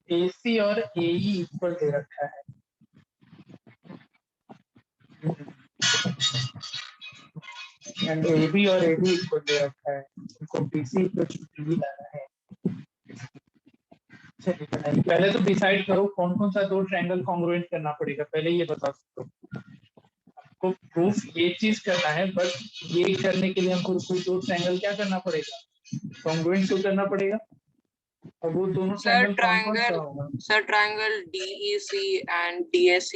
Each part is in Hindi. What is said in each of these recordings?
AC और AE इक्वल दे रखा है, एंड AB और AD इक्वल दे रखा है, उनको BC को DE लाना है। चलिए पहले तो डिसाइड करो कौन कौन सा दो ट्रायंगल कॉन्ग्रुएंट करना पड़ेगा, पहले ये बता सकते हो। आपको प्रूफ ये चीज करना है, बट ये करने के लिए हमको कोई दो ट्रायंगल क्या करना पड़ेगा, कॉन्ग्रुएंट तो करना पड़ेगा। और वो दोनों सर ट्रायंगल कौन कौन सा होगा? Sir triangle DEC and DAC।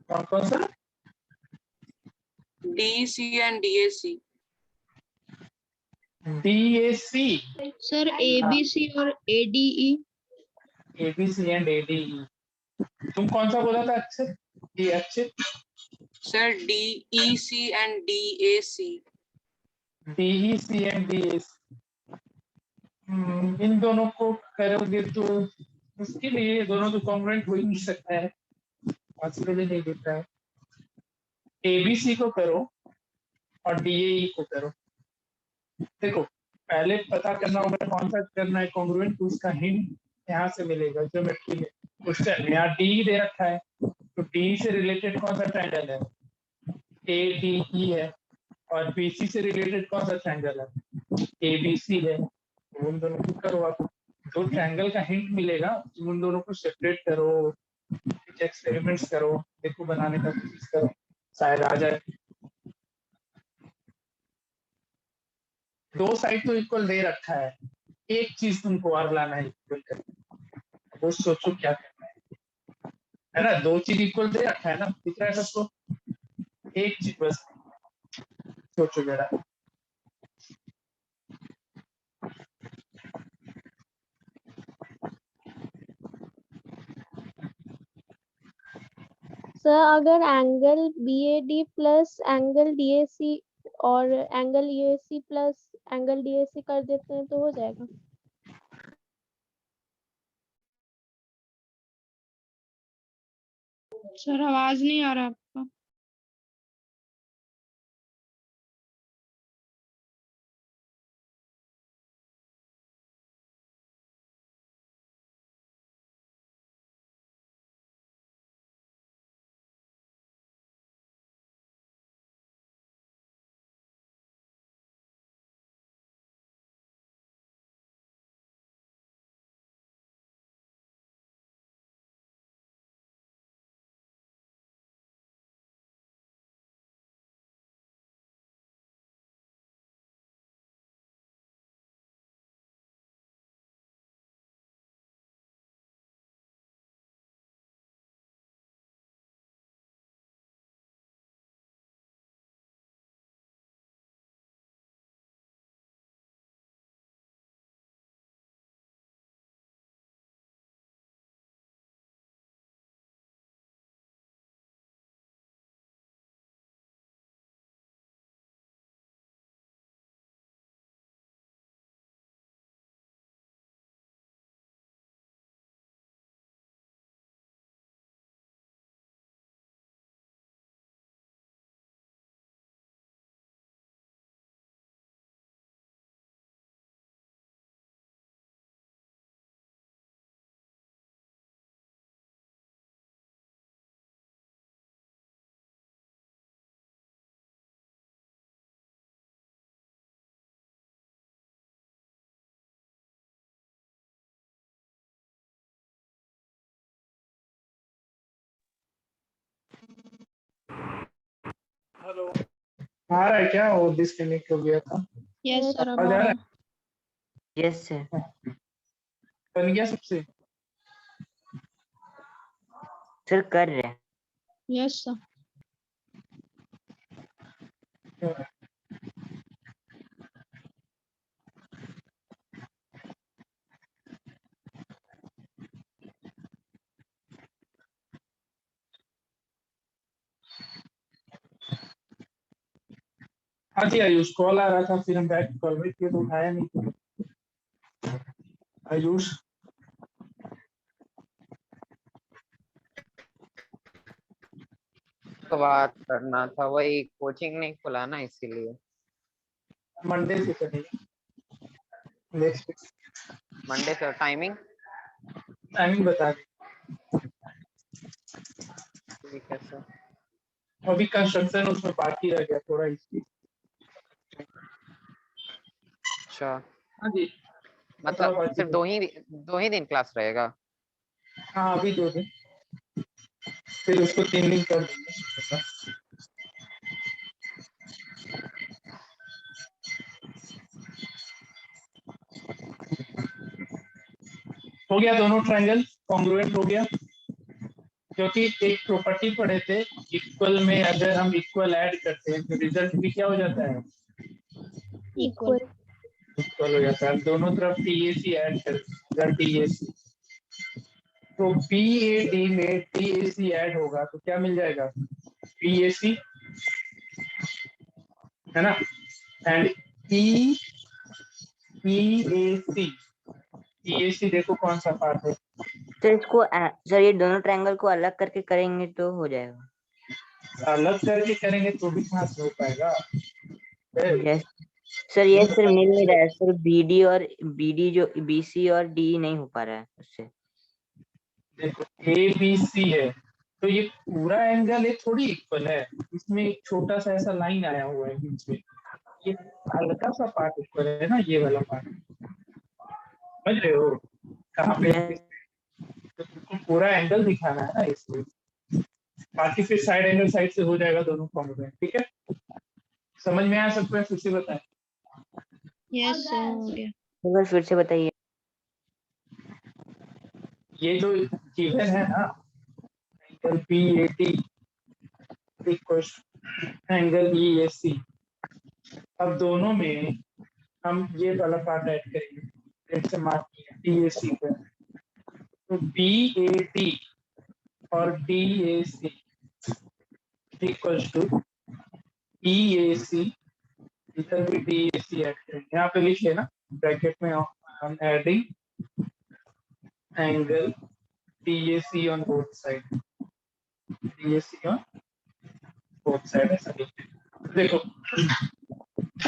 कौन कौन सा? DEC and DAC। DAC sir ABC और ADE। ABC and ADE। तुम कौन सा बोला था अक्षर? ये अक्षर sir DEC and DAC। DEC and DAC। इन दोनों को करोगे तो मुश्किल है, ये दोनों तो कॉन्ग्रुएंट हो ही नहीं सकता है, पॉसिबल ही नहीं दिखता है। ABC को करो और DAE को करो। देखो पहले पता करना होगा कौन सा करना है कॉन्ग्रुएंट, तो उसका हिंट यहाँ से मिलेगा ज्योमेट्री में। क्वेश्चन यहाँ DE दे रखा है, तो DE से रिलेटेड कौन सा ट्रायंगल है? ADE है। और BC से रिलेटेड कौन सा ट्रायंगल है? ABC है। उन दोनों को करो आप, जो ट्रायंगल का हिंट मिलेगा उन दोनों को सेपरेट करो, एक्सपेरिमेंट्स करो, देखो बनाने का कोशिश करो, शायद आ जाए। दो साइड तो इक्वल दे रखा है, एक चीज तुमको और लाना है इक्वल करके, वो सोचो क्या करना है ना? दो चीज इक्वल दे रखा है ना, दिख रहा है सबको? एक चीज बस सोचो जरा। सर अगर angle BAD plus angle DAC और angle UAC plus angle DAC कर देते हैं तो हो जाएगा। सर आवाज नहीं आ रहा आपका। हेलो, आ रहा है क्या? वो डिस्कनेक्ट हो गया था। यस सर अब आ आ जा रहा रहा है। है? Yes sir. बन गया सबसे? सर कर रहे हैं। Yes sir. हाँ जी आयुष, कॉल आ रहा था, फिर हम बैक कॉल में किए तो उठाया नहीं। आयुष तो बात करना था, वही कोचिंग नहीं खुला ना इसीलिए। मंडे से करेंगे। Next Monday sir timing. Timing बता दें। ठीक है सर। अभी कंस्ट्रक्शन उसमें बाकी रह गया थोड़ा इसकी। अच्छा हाँ जी, बताओ मतलब बाकी सिर्फ दो ही दिन क्लास रहेगा। हाँ अभी 2 दिन, फिर उसको 3 दिन कर देंगे। हो गया दोनों ट्रायंगल कॉन्ग्रुएंट हो गया, क्योंकि एक प्रॉपर्टी पढ़े थे इक्वल में अगर हम इक्वल ऐड करते हैं तो रिजल्ट भी क्या हो जाता है, इक्वल। इक्वल हो जाता है। दोनों तरफ टीएसी ऐड कर टीएसी, तो बीएडी में टीएसी ऐड होगा तो क्या मिल जाएगा, बीएसी है ना, एंड ई ईएसी, ईएसी देखो कौन सा पार्ट है। सर इसको सर ये दोनों ट्रायंगल को अलग करके करेंगे तो हो जाएगा। अलग करके करेंगे तो भी कहाँ से हो पाएगा। यस सर, ये सर मिल नहीं रहा है सर, बीडी और बीडी जो बीसी और डी नहीं हो पा रहा है उससे। देखो ए बी सी है तो ये पूरा एंगल है थोड़ी इक्वल है, इसमें एक छोटा सा ऐसा लाइन आया हुआ है बीच में, ये हल्का सा पार्ट इक्वल है ना, ये वाला पार्ट समझ रहे हो कहाँ पे, यस तो तुमको पूरा एंगल दिखाना है ना इसलिए, बाकी फिर साइड एंगल साइड से हो जाएगा दोनों कॉम्बिनेशन। ठीक है, समझ में आया सबको, फिर से बताएं। यस सर हो गया। एक बार फिर से बताइए। ये जो गिवन है ना, angle B A T equal angle E A C, अब दोनों में हम ये वाला पार्ट ऐड करेंगे, फिर से मार्क किया डी ए सी पर, तो बी ए टी और D A C equals to E A C, इधर भी डी ए सी ऐड करेंगे, यहाँ पे लिख लेना ब्रैकेट में, हम adding angle D A C on both side, D A C on both side ऐसा लिखते हैं। देखो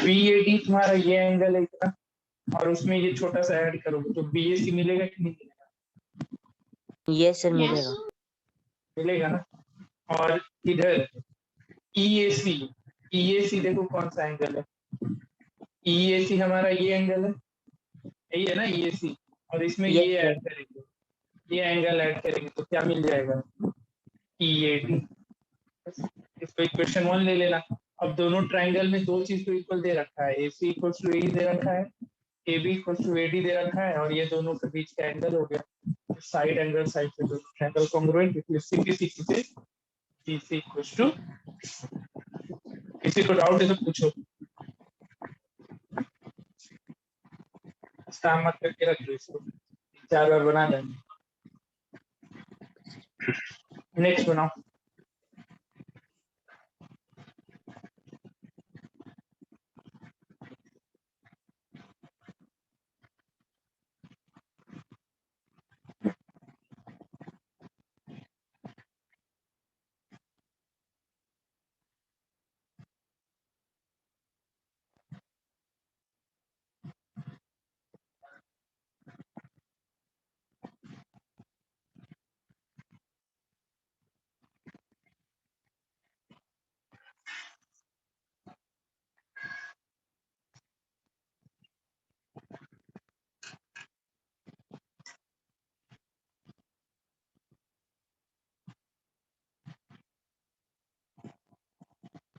बी ए डी तुम्हारा ये एंगल है इतना, और उसमें ये छोटा सा ऐड करोगे तो बी ए सी मिलेगा कि नहीं मिलेगा, यस सर यस मिलेगा। मिलेगा ना। और इधर ईएसी, ईएसी देखो कौन सा एंगल है, ईएसी हमारा ये एंगल है, यही है ना ईएसी, और इसमें यस ये सर। ऐड करेंगे, ये एंगल ऐड करेंगे तो क्या मिल जाएगा, ईएडी। इसको इक्वेशन 1 ले लेना। अब दोनों ट्राइंगल में दो चीज तो इक्वल दे रखा है, AC इक्वल्स टू AE दे रखा है, AB इक्वल्स टू AD दे रखा है, और ये दोनों के बीच का एंगल हो गया साइड एंगल, साइड से दोनों ट्रायंगल कॉन्ग्रुएंट, इसलिए सीधी सीधी से BC इक्वल्स टू, किसी को डाउट है तो पूछो, स्टार मत करके रख लो इसको, 4 बार बना लेंगे। नेक्स्ट बनाओ।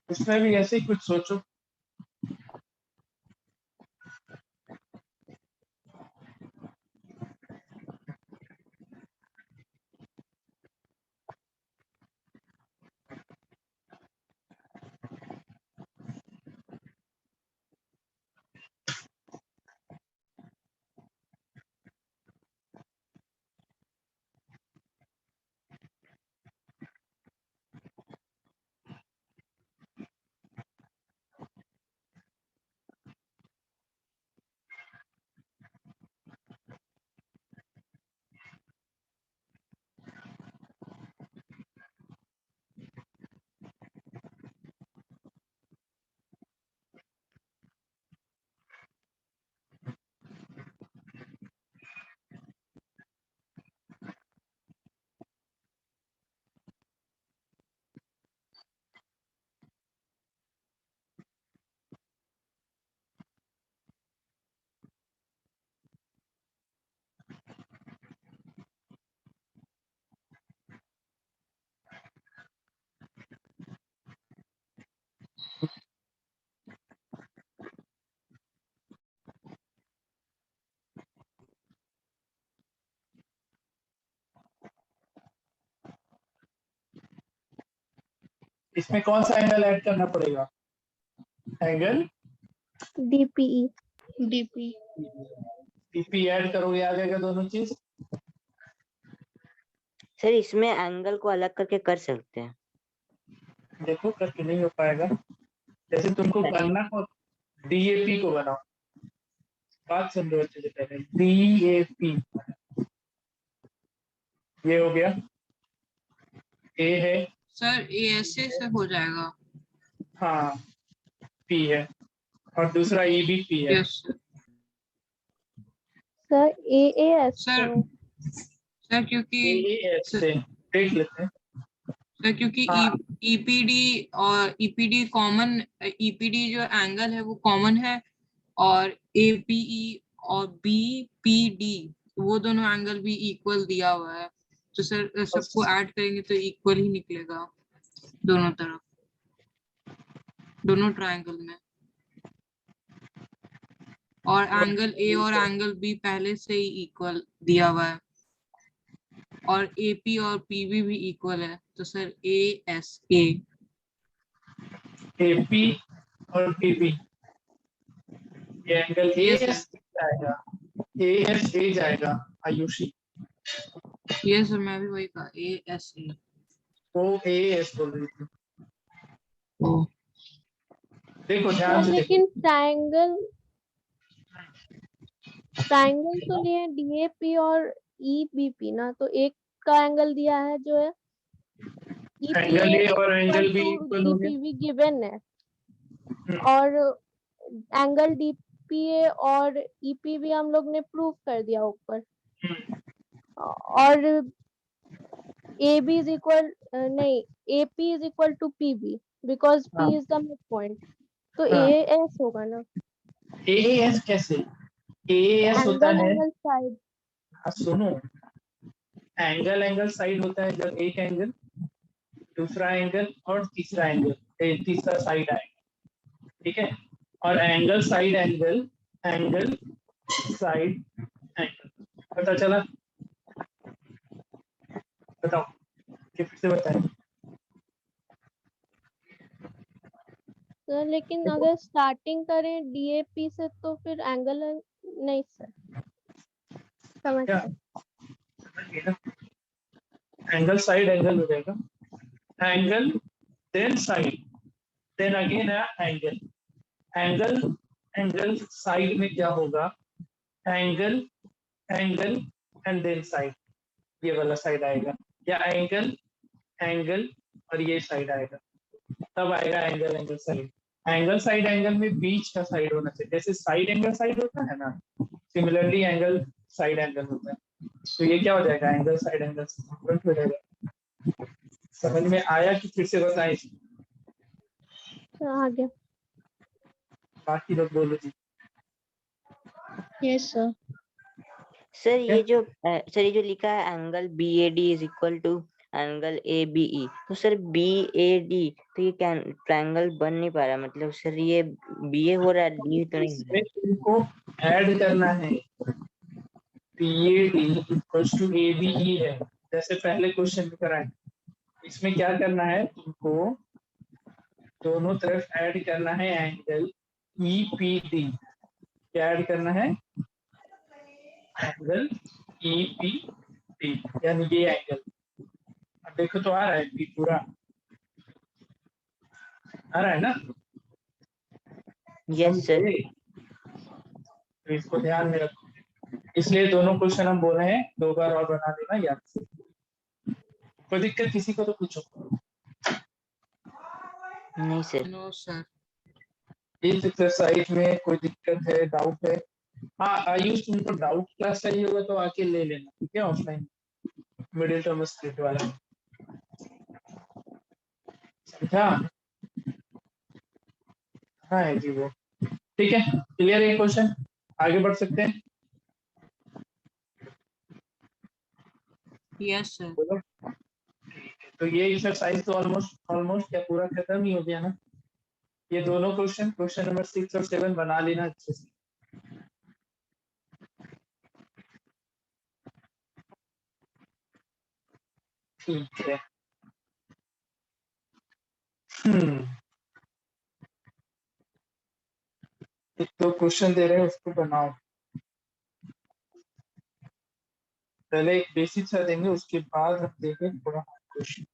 इसमें भी ऐसे ही कुछ सोचो। इसमें कौन सा एंगल ऐड करना पड़ेगा? Angle DPE. DP. DP add करोगे आ जाएगा दोनों चीज। सर इसमें एंगल को अलग करके कर सकते हैं। देखो करके नहीं हो पाएगा। जैसे तुमको करना हो डीएपी को बनाओ, बात समझो अच्छे से पहले। डीएपी ये हो गया, ए है, सर ये ऐसे से हो जाएगा। हाँ पी है, और दूसरा ई भी पी है। Yes sir. Sir AAS sir sir क्योंकि एएस से देख लेते हैं। सर क्योंकि हाँ। ईपीडी और ईपीडी कॉमन, ईपीडी जो एंगल है वो कॉमन है, और एपीई और बीपीडी वो दोनों एंगल भी इक्वल दिया हुआ है, तो सर सबको ऐड करेंगे तो इक्वल ही निकलेगा दोनों तरफ, दोनों ट्रायंगल में। और एंगल ए और एंगल बी पहले से ही इक्वल दिया हुआ है, और एपी और पीबी भी इक्वल है, तो सर ए एपी और पीबी ये एंगल Yes, एएस जाएगा, एएस ए जाएगा आयुषी, ये सर मैं भी वही कहा ए। वो एएस बोल रही थी। ओ देखो सर ध्यान से देखो। लेकिन ट्रायंगल तो लिए DAP और EBP ना, तो एक का एंगल दिया है जो है एंगल ए और एंगल बी EPA इक्वल हो गया। DPV गिवन है, और एंगल DPA और EPV हम लोग ने प्रूव कर दिया ऊपर, और AB is equal नहीं AP is equal to PB because P is the midpoint, तो हाँ। AS होगा ना। एएस कैसे? एएस होता एंगल है, एंगल साइड। हाँ सुनो, एंगल साइड होता है जब एक एंगल, दूसरा एंगल और तीसरा एंगल, तीसरा साइड आएगा, ठीक है। और angle side angle side angle, पता चला? बताओ, ये फिर से बताएं। सर लेकिन अगर स्टार्टिंग करें DAP से तो फिर एंगल नहीं सर, समझ क्या? गए। एंगल साइड एंगल हो जाएगा, angle then side then again angle, angle side में क्या होगा? एंगल एंड देन साइड, ये वाला साइड आएगा, या एंगल और ये साइड आएगा, तब आएगा angle side. Angle side angle में बीच का साइड होना चाहिए, जैसे साइड एंगल साइड होता है ना, सिमिलरली एंगल साइड एंगल होता है। तो ये क्या हो जाएगा? एंगल साइड एंगल हो जाएगा। समझ में आया कि फिर से बताएं? आ गया। बाकी लोग बोलो जी। Yes, sir. सर ये जो लिखा है angle BAD is equal to angle ABE, तो सर BAD तो ये ट्रायंगल बन नहीं पा रहा, मतलब सर ये BA हो रहा है, D तो नहीं हो रहा है। तुमको ऐड करना है, PAD इक्वल्स टू ABE है, जैसे पहले क्वेश्चन में कराए। इसमें क्या करना है तुमको? दोनों तरफ ऐड करना है एंगल EPD। क्या ऐड करना है? एंगल EPD, यानी ये एंगल। अब देखो तो आ रहा है P पूरा आ रहा है ना? Yes sir. तो इसको ध्यान में रखो, इसलिए दोनों क्वेश्चन हम बोल रहे हैं, 2 बार और बना देना याद से। कोई दिक्कत किसी को तो पूछो। नहीं सर। No sir. इस एक्सरसाइज में कोई दिक्कत है, डाउट है? हाँ आयुष, तुमको डाउट क्लास चाहिए होगा तो आके ले लेना, ठीक है, ऑफलाइन, मिडिल टर्म स्प्लिट वाला, समझा? हाँ है जी वो, ठीक है, क्लियर है क्वेश्चन, आगे बढ़ सकते हैं। Yes sir. बोलो। तो ये एक्सरसाइज तो ऑलमोस्ट क्या पूरा खत्म ही हो गया ना? ये दोनों क्वेश्चन नंबर 6 और 7 बना लेना अच्छे से। ठीक है। एक तो क्वेश्चन दे रहे हैं उसको बनाओ। पहले एक बेसिक सा देंगे उसके बाद हम देंगे थोड़ा क्वेश्चन।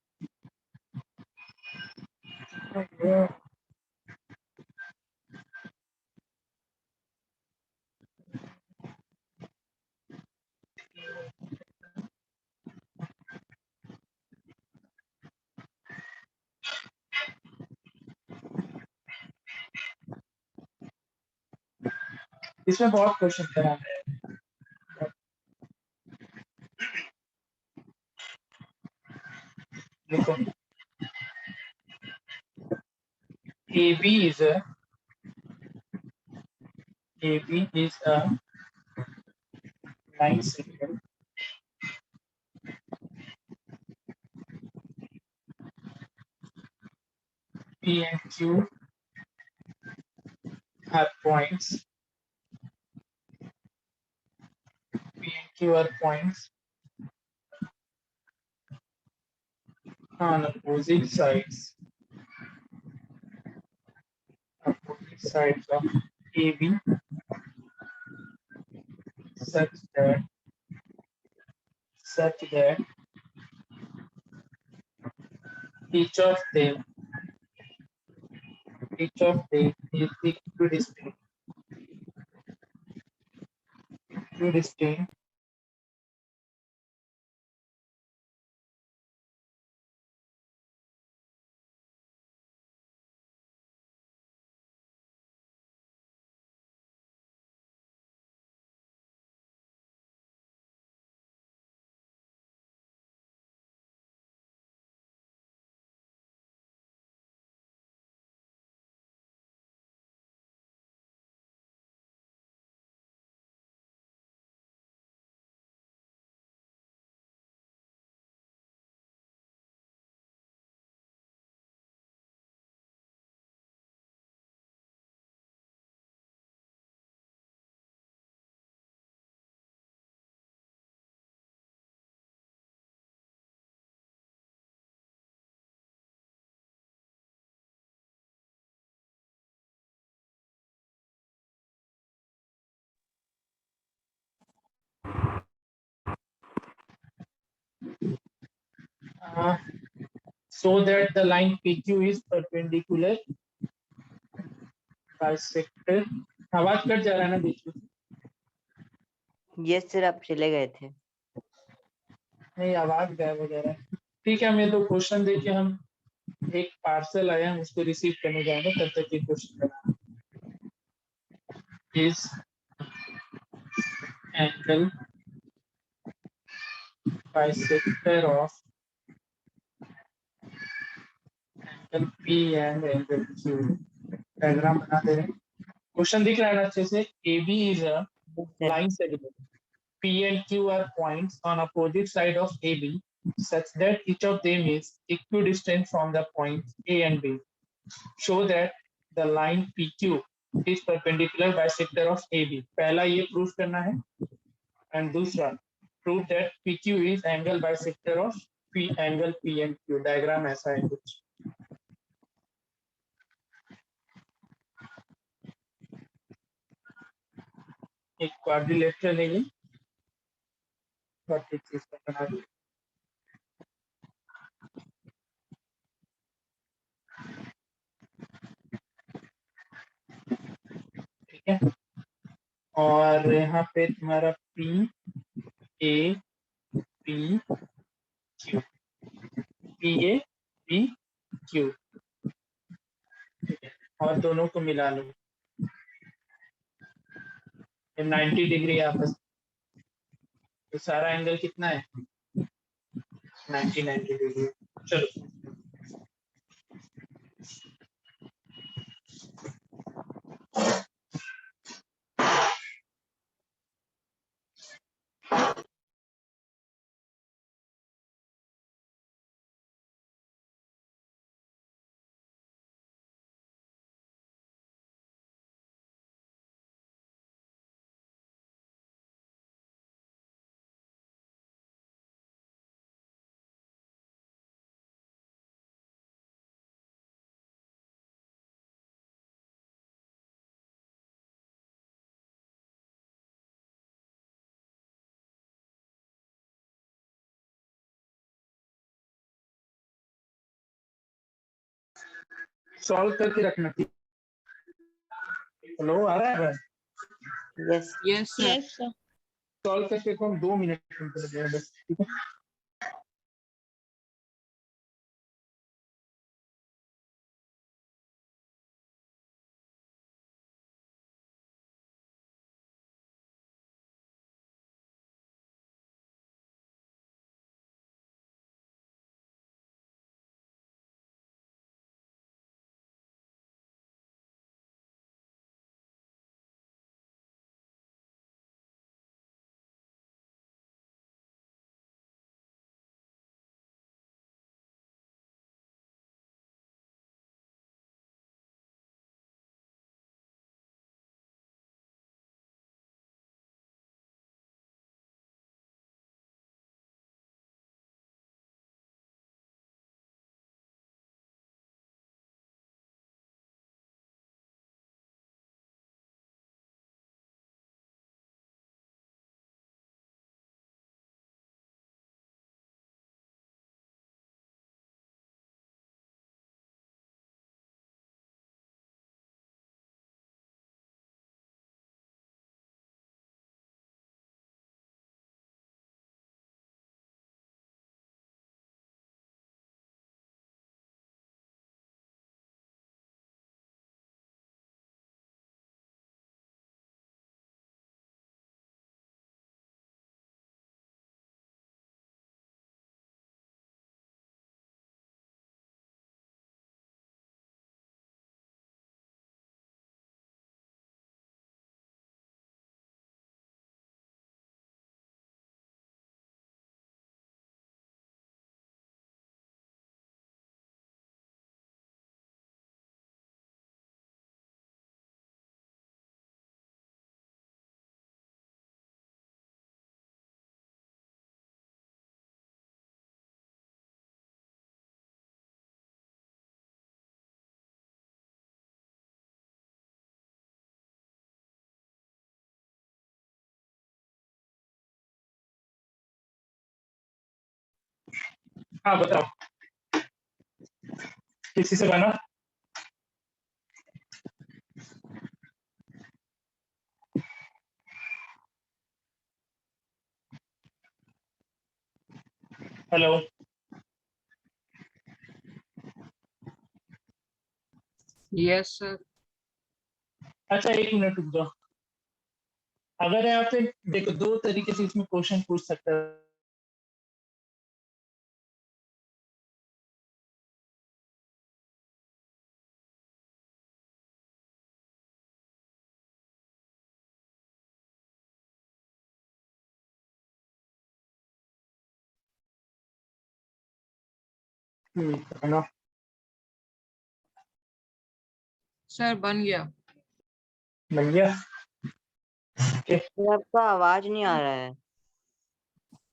इसमें बहुत क्वेश्चन कराना है। देखो AB is a line segment P and Q are points. P and Q are points on opposite sides of AB such that each of them is equidistant so that the line PQ is perpendicular bisector। आवाज कट जा रहा है ना बीच में? यस सर, आप चले गए थे। नहीं, आवाज गायब वगैरह। ठीक है, हमें तो क्वेश्चन देके हम एक पार्सल आया हम उसको रिसीव करने जाएंगे, तब तक ये क्वेश्चन बनाना। इस angle bisector of angle P and angle Q। Diagram बना दे रहे हैं। क्वेश्चन दिख रहा है ना अच्छे से? AB is a line segment. P and Q are points on opposite side of AB such that each of them is equidistant from the points A and B. Show that the line PQ is perpendicular bisector of AB। पहला ये प्रूफ करना है, एंड दूसरा prove that PQ is angle bisector of angle P and Q। Diagram ऐसा है कुछ। एक क्वाड्रिलेटरल है ये, एक चीज का बना दिया। ठीक है, और यहाँ पे तुम्हारा P A P Q, P A P Q, और दोनों को मिला लो। 90 डिग्री आपस, तो सारा एंगल कितना है? 90 डिग्री। चलो सॉल्व करके रखना ठीक। हेलो, आ रहा है? Yes Yes, sir. Yes, sir. Solve करके तो हम 2 मिनट लगेगा बस, ठीक है। हाँ बताओ, किसी से बना? Hello, Yes, sir. अच्छा 1 मिनट रुक जाओ। अगर यहाँ पे देखो 2 तरीके से इसमें क्वेश्चन पूछ सकता है। है ना? Sir, बन गया। बन गया? सर आपका आवाज नहीं आ रहा है।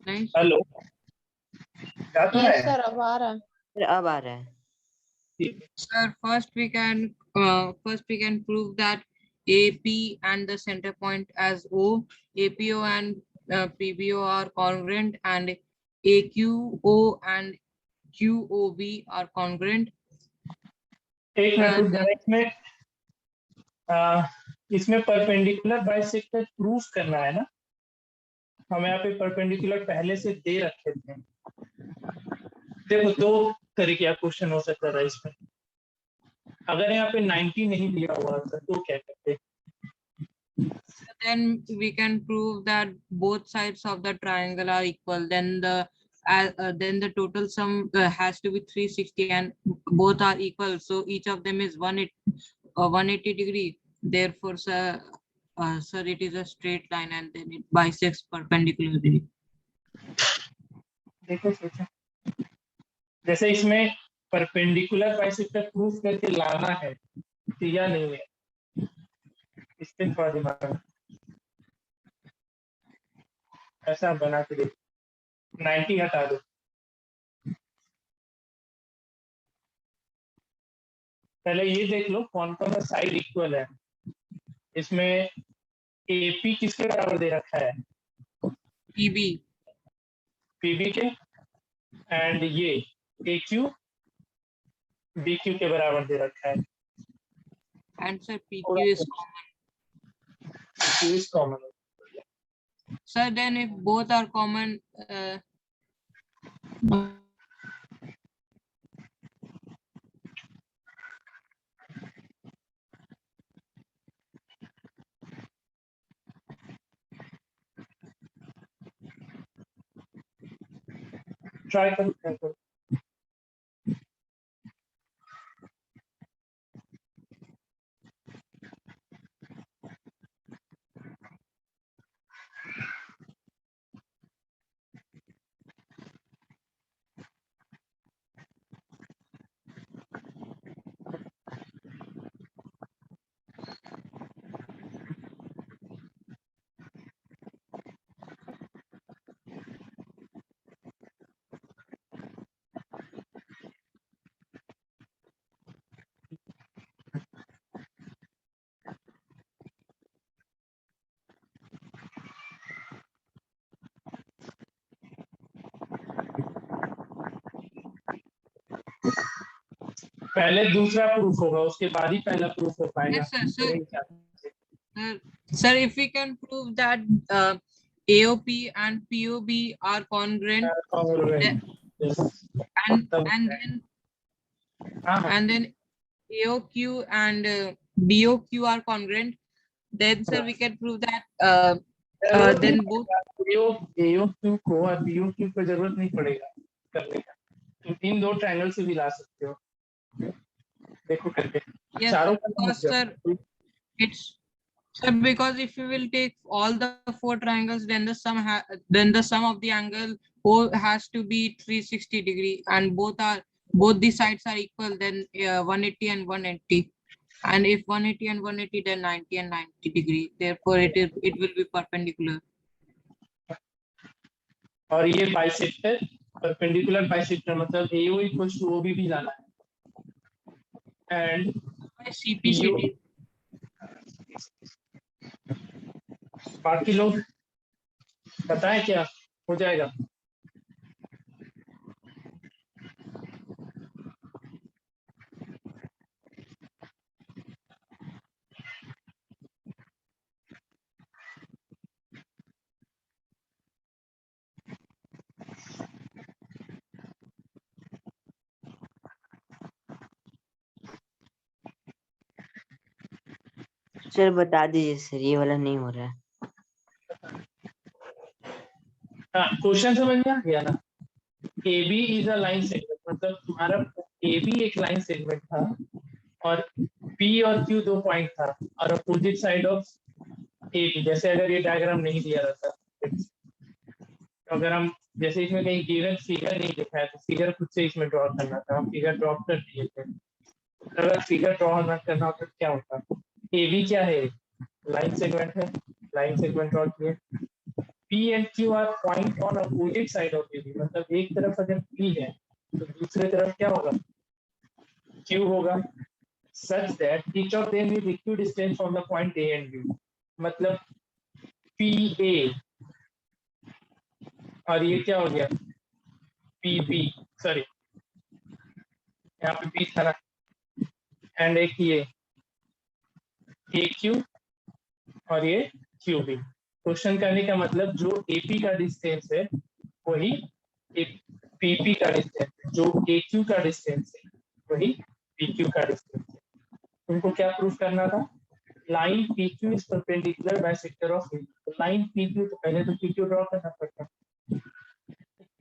नहीं sir. हेलो, क्या तो यस है? सर, अब आ रहा है। सर अब आ रहा है। Sir, first we can prove that AP and the center point as O, APO and PBO are congruent, and AQO and QOB are congruent. एक मिनट रुक And जाना। इसमें परपेंडिकुलर बाइसेक्टर प्रूफ करना है ना? हमें यहाँ पे परपेंडिकुलर पहले से दे रखे थे। देखो 2 तरीके का क्वेश्चन हो सकता था इसमें। अगर यहाँ पे 90 नहीं दिया हुआ था तो क्या करते? then we can prove that both sides of the triangle are equal. Then the total sum has to be 360, and both are equal. So each of them is 180 degree. Therefore, sir, it is a straight line, and then it bisects perpendicularly. देखो सोचो, जैसे इसमें परपेंडिकुलर बाइसेक्टर प्रूफ करके लाना है, या नहीं है? इस पे थोड़ा दिमाग लगाओ। ऐसा बना के देखो, 90 हटा दो। पहले ये देख लो कौन कौन सा साइड इक्वल है। इसमें एपी किसके बराबर दे रखा है? PB, पीबी के। एंड ये AQ बी क्यू के बराबर दे रखा है, and sir PQ is Q is common. sir. Then if both are common, try करो। पहले दूसरा प्रूफ होगा, उसके बाद ही पहला प्रूफ हो पाएगा। yes sir. मेरे हिसाब से। Sir, if we can prove that AOP and POB are congruent, Congruent. Yes. and तब- then हाँ, हाँ। and then AOQ and BOQ are congruent, then sir we can prove that then both AOQ को और BOQ को जरूरत नहीं पड़ेगा करने का, तुम इन दो ट्रायंगल से भी ला सकते हो। देखो करके yes चारों sir, का because sir it's sir because if you will take all the four triangles, then the sum of the angle O has to be 360 degree, and both the sides are equal, then 180 and 180, and if 180 and 180, then 90 and 90 degree, therefore it will be perpendicular. और ये बाइसेक्टर, परपेंडिकुलर बाइसेक्टर मतलब AO इक्वल्स टू OB भी लाना है, एंड By CPCT. बाकी लोग बताएं क्या हो जाएगा। सर बता दीजिए सर, ये वाला नहीं हो रहा है। हाँ, क्वेश्चन समझ में आ गया ना। AB is a line segment, मतलब तुम्हारा AB एक लाइन सेगमेंट था और P और Q दो पॉइंट था, और अपोजिट साइड ऑफ AB, जैसे अगर ये डायग्राम नहीं दिया रहता तो अगर हम जैसे इसमें कहीं गिवन फिगर नहीं दिखा है तो फिगर खुद से इसमें ड्रॉ करना था, हम फिगर ड्रॉ कर दिए थे। अगर फिगर ड्रॉ ना करना होता तो क्या होता। AB क्या है, लाइन सेगमेंट है, लाइन सेगमेंट ड्रॉ किए। P and Q are point on opposite side of AB, मतलब एक तरफ अगर P है तो दूसरे तरफ क्या होगा, Q होगा, such that each of them is equidistant from the point A and B, मतलब PA और ये क्या हो गया PB, सॉरी यहाँ पे B था ना, एंड एक ये AQ और ये QB। क्वेश्चन करने का मतलब जो AP का डिस्टेंस है वही PP का डिस्टेंस है, जो AQ का डिस्टेंस है वही PQ का डिस्टेंस है। तुमको क्या प्रूफ करना था, line PQ is perpendicular bisector of AB। तो लाइन PQ, तो पहले तो PQ ड्रॉ करना पड़ता।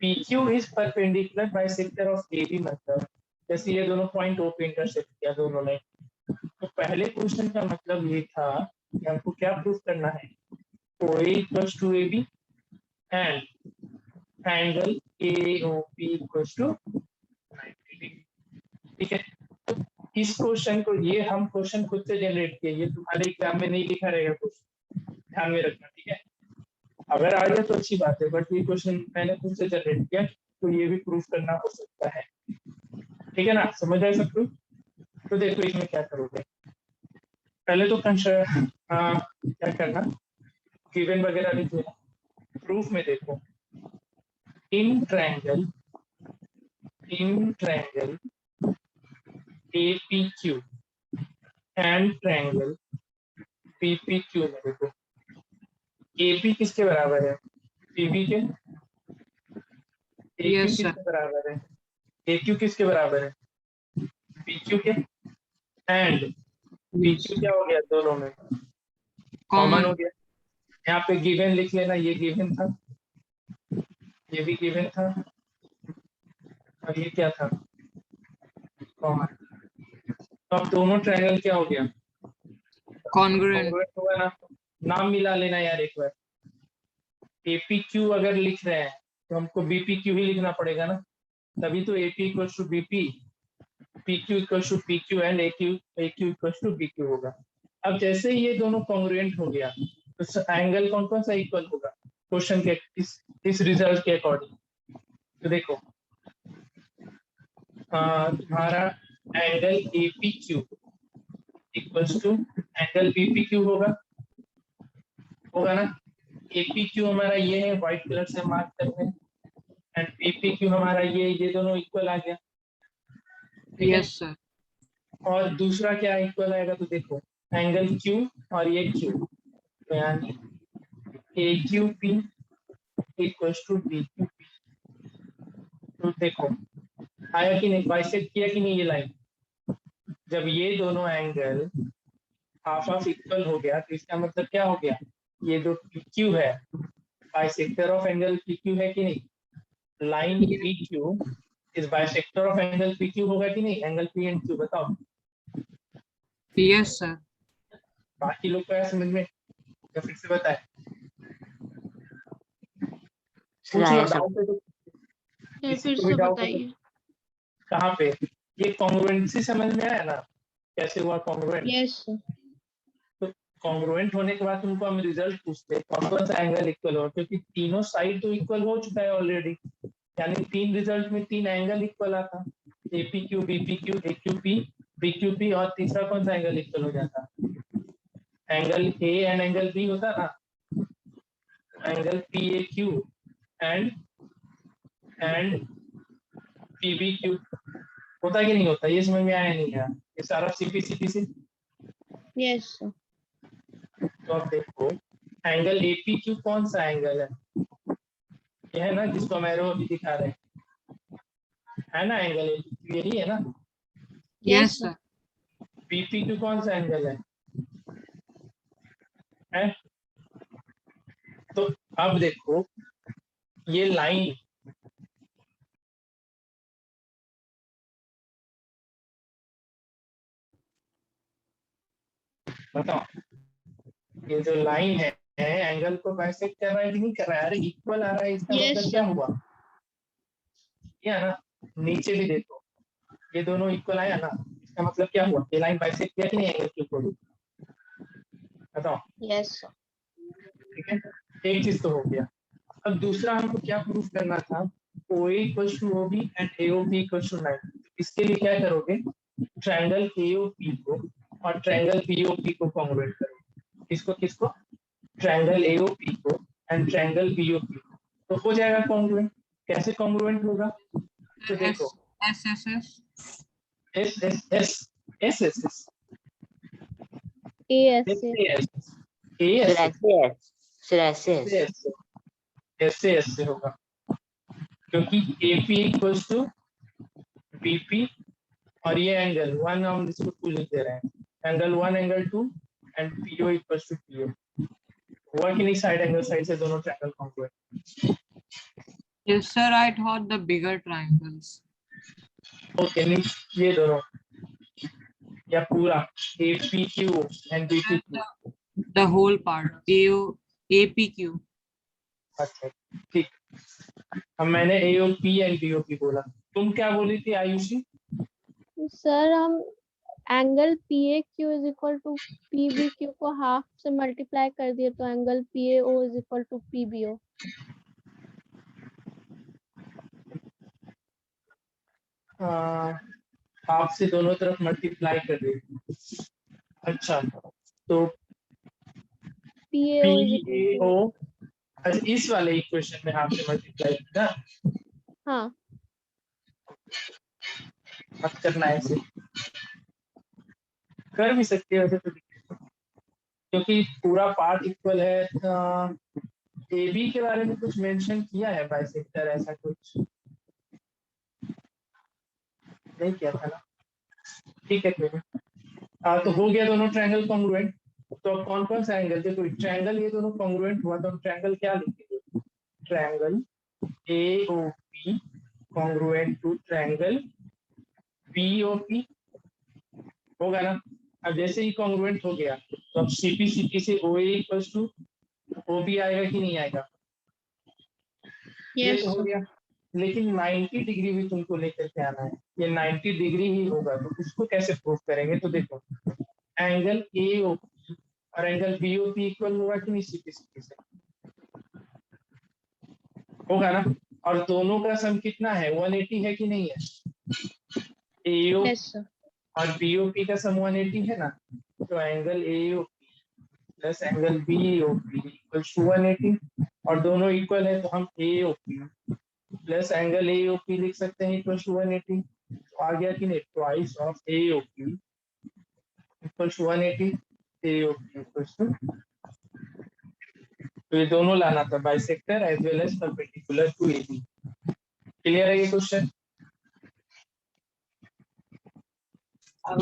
PQ is perpendicular bisector of AB, मतलब जैसे ये दोनों पॉइंट O पे इंटरसेक्ट किया दोनों ने, तो पहले क्वेश्चन का मतलब ये था कि हमको क्या प्रूफ करना है, OA equals to AB and angle AOP equals to 90 degree। ठीक है, इस क्वेश्चन को ये हम क्वेश्चन खुद से जनरेट किए, ये तुम्हारे एग्जाम में नहीं लिखा रहेगा क्वेश्चन, ध्यान में रखना। ठीक है, अगर आ गया तो अच्छी बात है, बट ये क्वेश्चन मैंने खुद से जनरेट किया तो ये भी प्रूफ करना हो सकता है। ठीक है ना, समझ आए सब कुछ। तो देखो इसमें क्या करोगे, पहले तो क्या करना, गिवन वगैरह लिख देना। प्रूफ में देखो, in triangle APQ and triangle PPQ में देखो AP किसके बराबर है? PB के। AQ Yes, sir. किसके बराबर है? AQ किसके बराबर है? PQ के। एंड PQ क्या हो गया दोनों में? कॉमन हो Common. गया। यहाँ पे गिवन लिख लेना, ये गिवन था, ये भी गिवन था, और ये क्या था? कॉमन। तो अब दोनों ट्रायंगल क्या हो गया? Congruent. Congruent होगा ना। नाम मिला लेना यार एक बार। APQ अगर लिख रहे हैं तो हमको BPQ ही लिखना पड़ेगा ना, तभी तो AP equals to BP, PQ equals to PQ and AQ equals to BQ होगा। अब जैसे ही ये दोनों कॉन्ग्रुएंट हो गया तो एंगल कौन कौन सा इक्वल होगा क्वेश्चन के इस रिजल्ट के अकॉर्डिंग? तो देखो तुम्हारा angle APQ equals to angle BPQ होगा ना। APQ हमारा ये है, व्हाइट कलर से मार्क करते हैं, एंड BPQ हमारा ये दोनों इक्वल आ गया, ठीक है। Yes, sir. और दूसरा क्या इक्वल आएगा? तो देखो एंगल Q और ये Q, तो यानी AQP इक्वल्स टू BQP। तो देखो आया कि नहीं, बाइसेक्ट किया कि नहीं ये लाइन? जब ये दोनों एंगल हाफ हाफ इक्वल हो गया तो इसका मतलब क्या हो गया? ये जो PQ है बाइसेक्टर ऑफ एंगल PQ है कि नहीं? Line PQ is bisector of angle PQ होगा कि नहीं? एंगल P एंड Q बताओ। Yes, sir. बाकी लोग को आया समझ में या फिर से बताए? सर पूछ लो, आया डाउट है तो किसी फिर को भी से डाउट है तो। बताइए। कहाँ पे? ये कॉन्ग्रुएंसी समझ में आया ना, कैसे हुआ कॉन्ग्रुएंट? Yes sir. तो कॉन्ग्रुएंट होने के बाद तुमको हम रिजल्ट पूछते हैं कौन कौन सा एंगल इक्वल हो, क्योंकि तीनों साइड तो इक्वल हो चुका है ऑलरेडी, यानी तीन रिजल्ट में तीन एंगल इक्वल आता, APQ BPQ AQP BQP, और तीसरा कौन सा एंगल इक्वल हो जाता? Angle A and angle B होता ना, एंगल PAQ एंड PBQ होता कि नहीं होता? ये समझ में आया नहीं यार? ये सारा CP से। Yes sir. तो अब देखो एंगल APQ कौन सा एंगल है? ये है ना जिसको हम एरो अभी दिखा रहे हैं, है ना? एंगल APQ यही है ना। Yes, sir. BPQ कौन सा एंगल है? तो अब देखो ये लाइन बताओ, ये जो लाइन है एंगल को बाइसेक्ट कर रहा है कि नहीं कर रहा है? अरे इक्वल आ रहा है, इसका Yes, मतलब क्या sir. हुआ? क्या ना, नीचे भी देखो ये दोनों इक्वल आया ना, इसका मतलब क्या हुआ? ये लाइन बाइसेक्ट किया कि नहीं एंगल के ऊपर? बताओ। Yes sir. ठीक है, एक चीज तो हो गया। अब दूसरा हमको क्या प्रूफ करना था? OA equals to OB and AOP equals to 9। इसके लिए क्या करोगे? ट्रायंगल AOP को और ट्रायंगल BOP को कॉन्ग्रुएंट करोगे। किसको किसको? ट्रायंगल AOP को एंड ट्रायंगल BOP को, तो हो जाएगा कॉन्ग्रुएंट। कैसे कॉन्ग्रुएंट होगा? तो देखो SSS. S S S S S S AS sir ऐसे ऐसे ऐसे होगा, क्योंकि AP इक्वल्स टू BP और ये एंगल 1 हम इसको 2 लिख दे रहे हैं, angle 1 angle 2 and PO equals to PO। हुआ कि नहीं? साइड एंगल साइड से दोनों triangle congruent. Yes, sir. I thought the bigger triangles. Okay, नहीं ये दोनों या पूरा APQ and BPQ। The whole part. APQ. अच्छा ठीक, अब मैंने AOP एंड BOP बोला, तुम क्या बोली थी आयुषी? सर हम angle PAQ is equal to PBQ को हाफ से मल्टीप्लाई कर दिए तो angle PAO is equal to PBO। Half से दोनों तरफ मल्टीप्लाई कर देगी। अच्छा तो PAO is equal PAO, to, अच्छा इस वाले इक्वेशन में हाफ से मल्टीप्लाई ना, हाँ मत करना ऐसे। कर भी सकते हैं वैसे तो, क्योंकि पूरा पार्ट इक्वल है। ए बी के बारे में कुछ मेंशन किया है बाइसेक्टर, ऐसा कुछ नहीं किया था ना? ठीक है कोई नहीं। तो हो गया दोनों ट्रायंगल कॉन्ग्रुएंट। तो अब कौन कौन सा एंगल, देखो ट्रायंगल ये दोनों कॉन्ग्रुएंट हुआ तो हम ट्रायंगल क्या लिखेंगे? Triangle AOP congruent to triangle BOP होगा ना। अब जैसे ही कॉन्ग्रुएंट हो गया तो अब CP से OA इक्वल्स टू OB आएगा कि नहीं आएगा? ये Yes, तो हो sir. गया। लेकिन 90 डिग्री भी तुमको लेकर के आना है, ये 90 डिग्री ही होगा, तो उसको कैसे प्रूव करेंगे? तो देखो एंगल AOP और एंगल BOP इक्वल होगा कि नहीं CP से? होगा ना। और दोनों का सम कितना है? 180 है कि नहीं है? AO Yes, sir. और BOP का सम 180 है ना। तो angle AOP plus angle BOP equals to 180, और दोनों इक्वल है तो हम AOP प्लस एंगल AOP लिख सकते हैं इक्वल्स टू 180। तो आ गया कि नहीं? Twice of AOP equals to 180, AOP equals to. तो ये दोनों लाना था, bisector as well as perpendicular to AB। Clear है ये क्वेश्चन?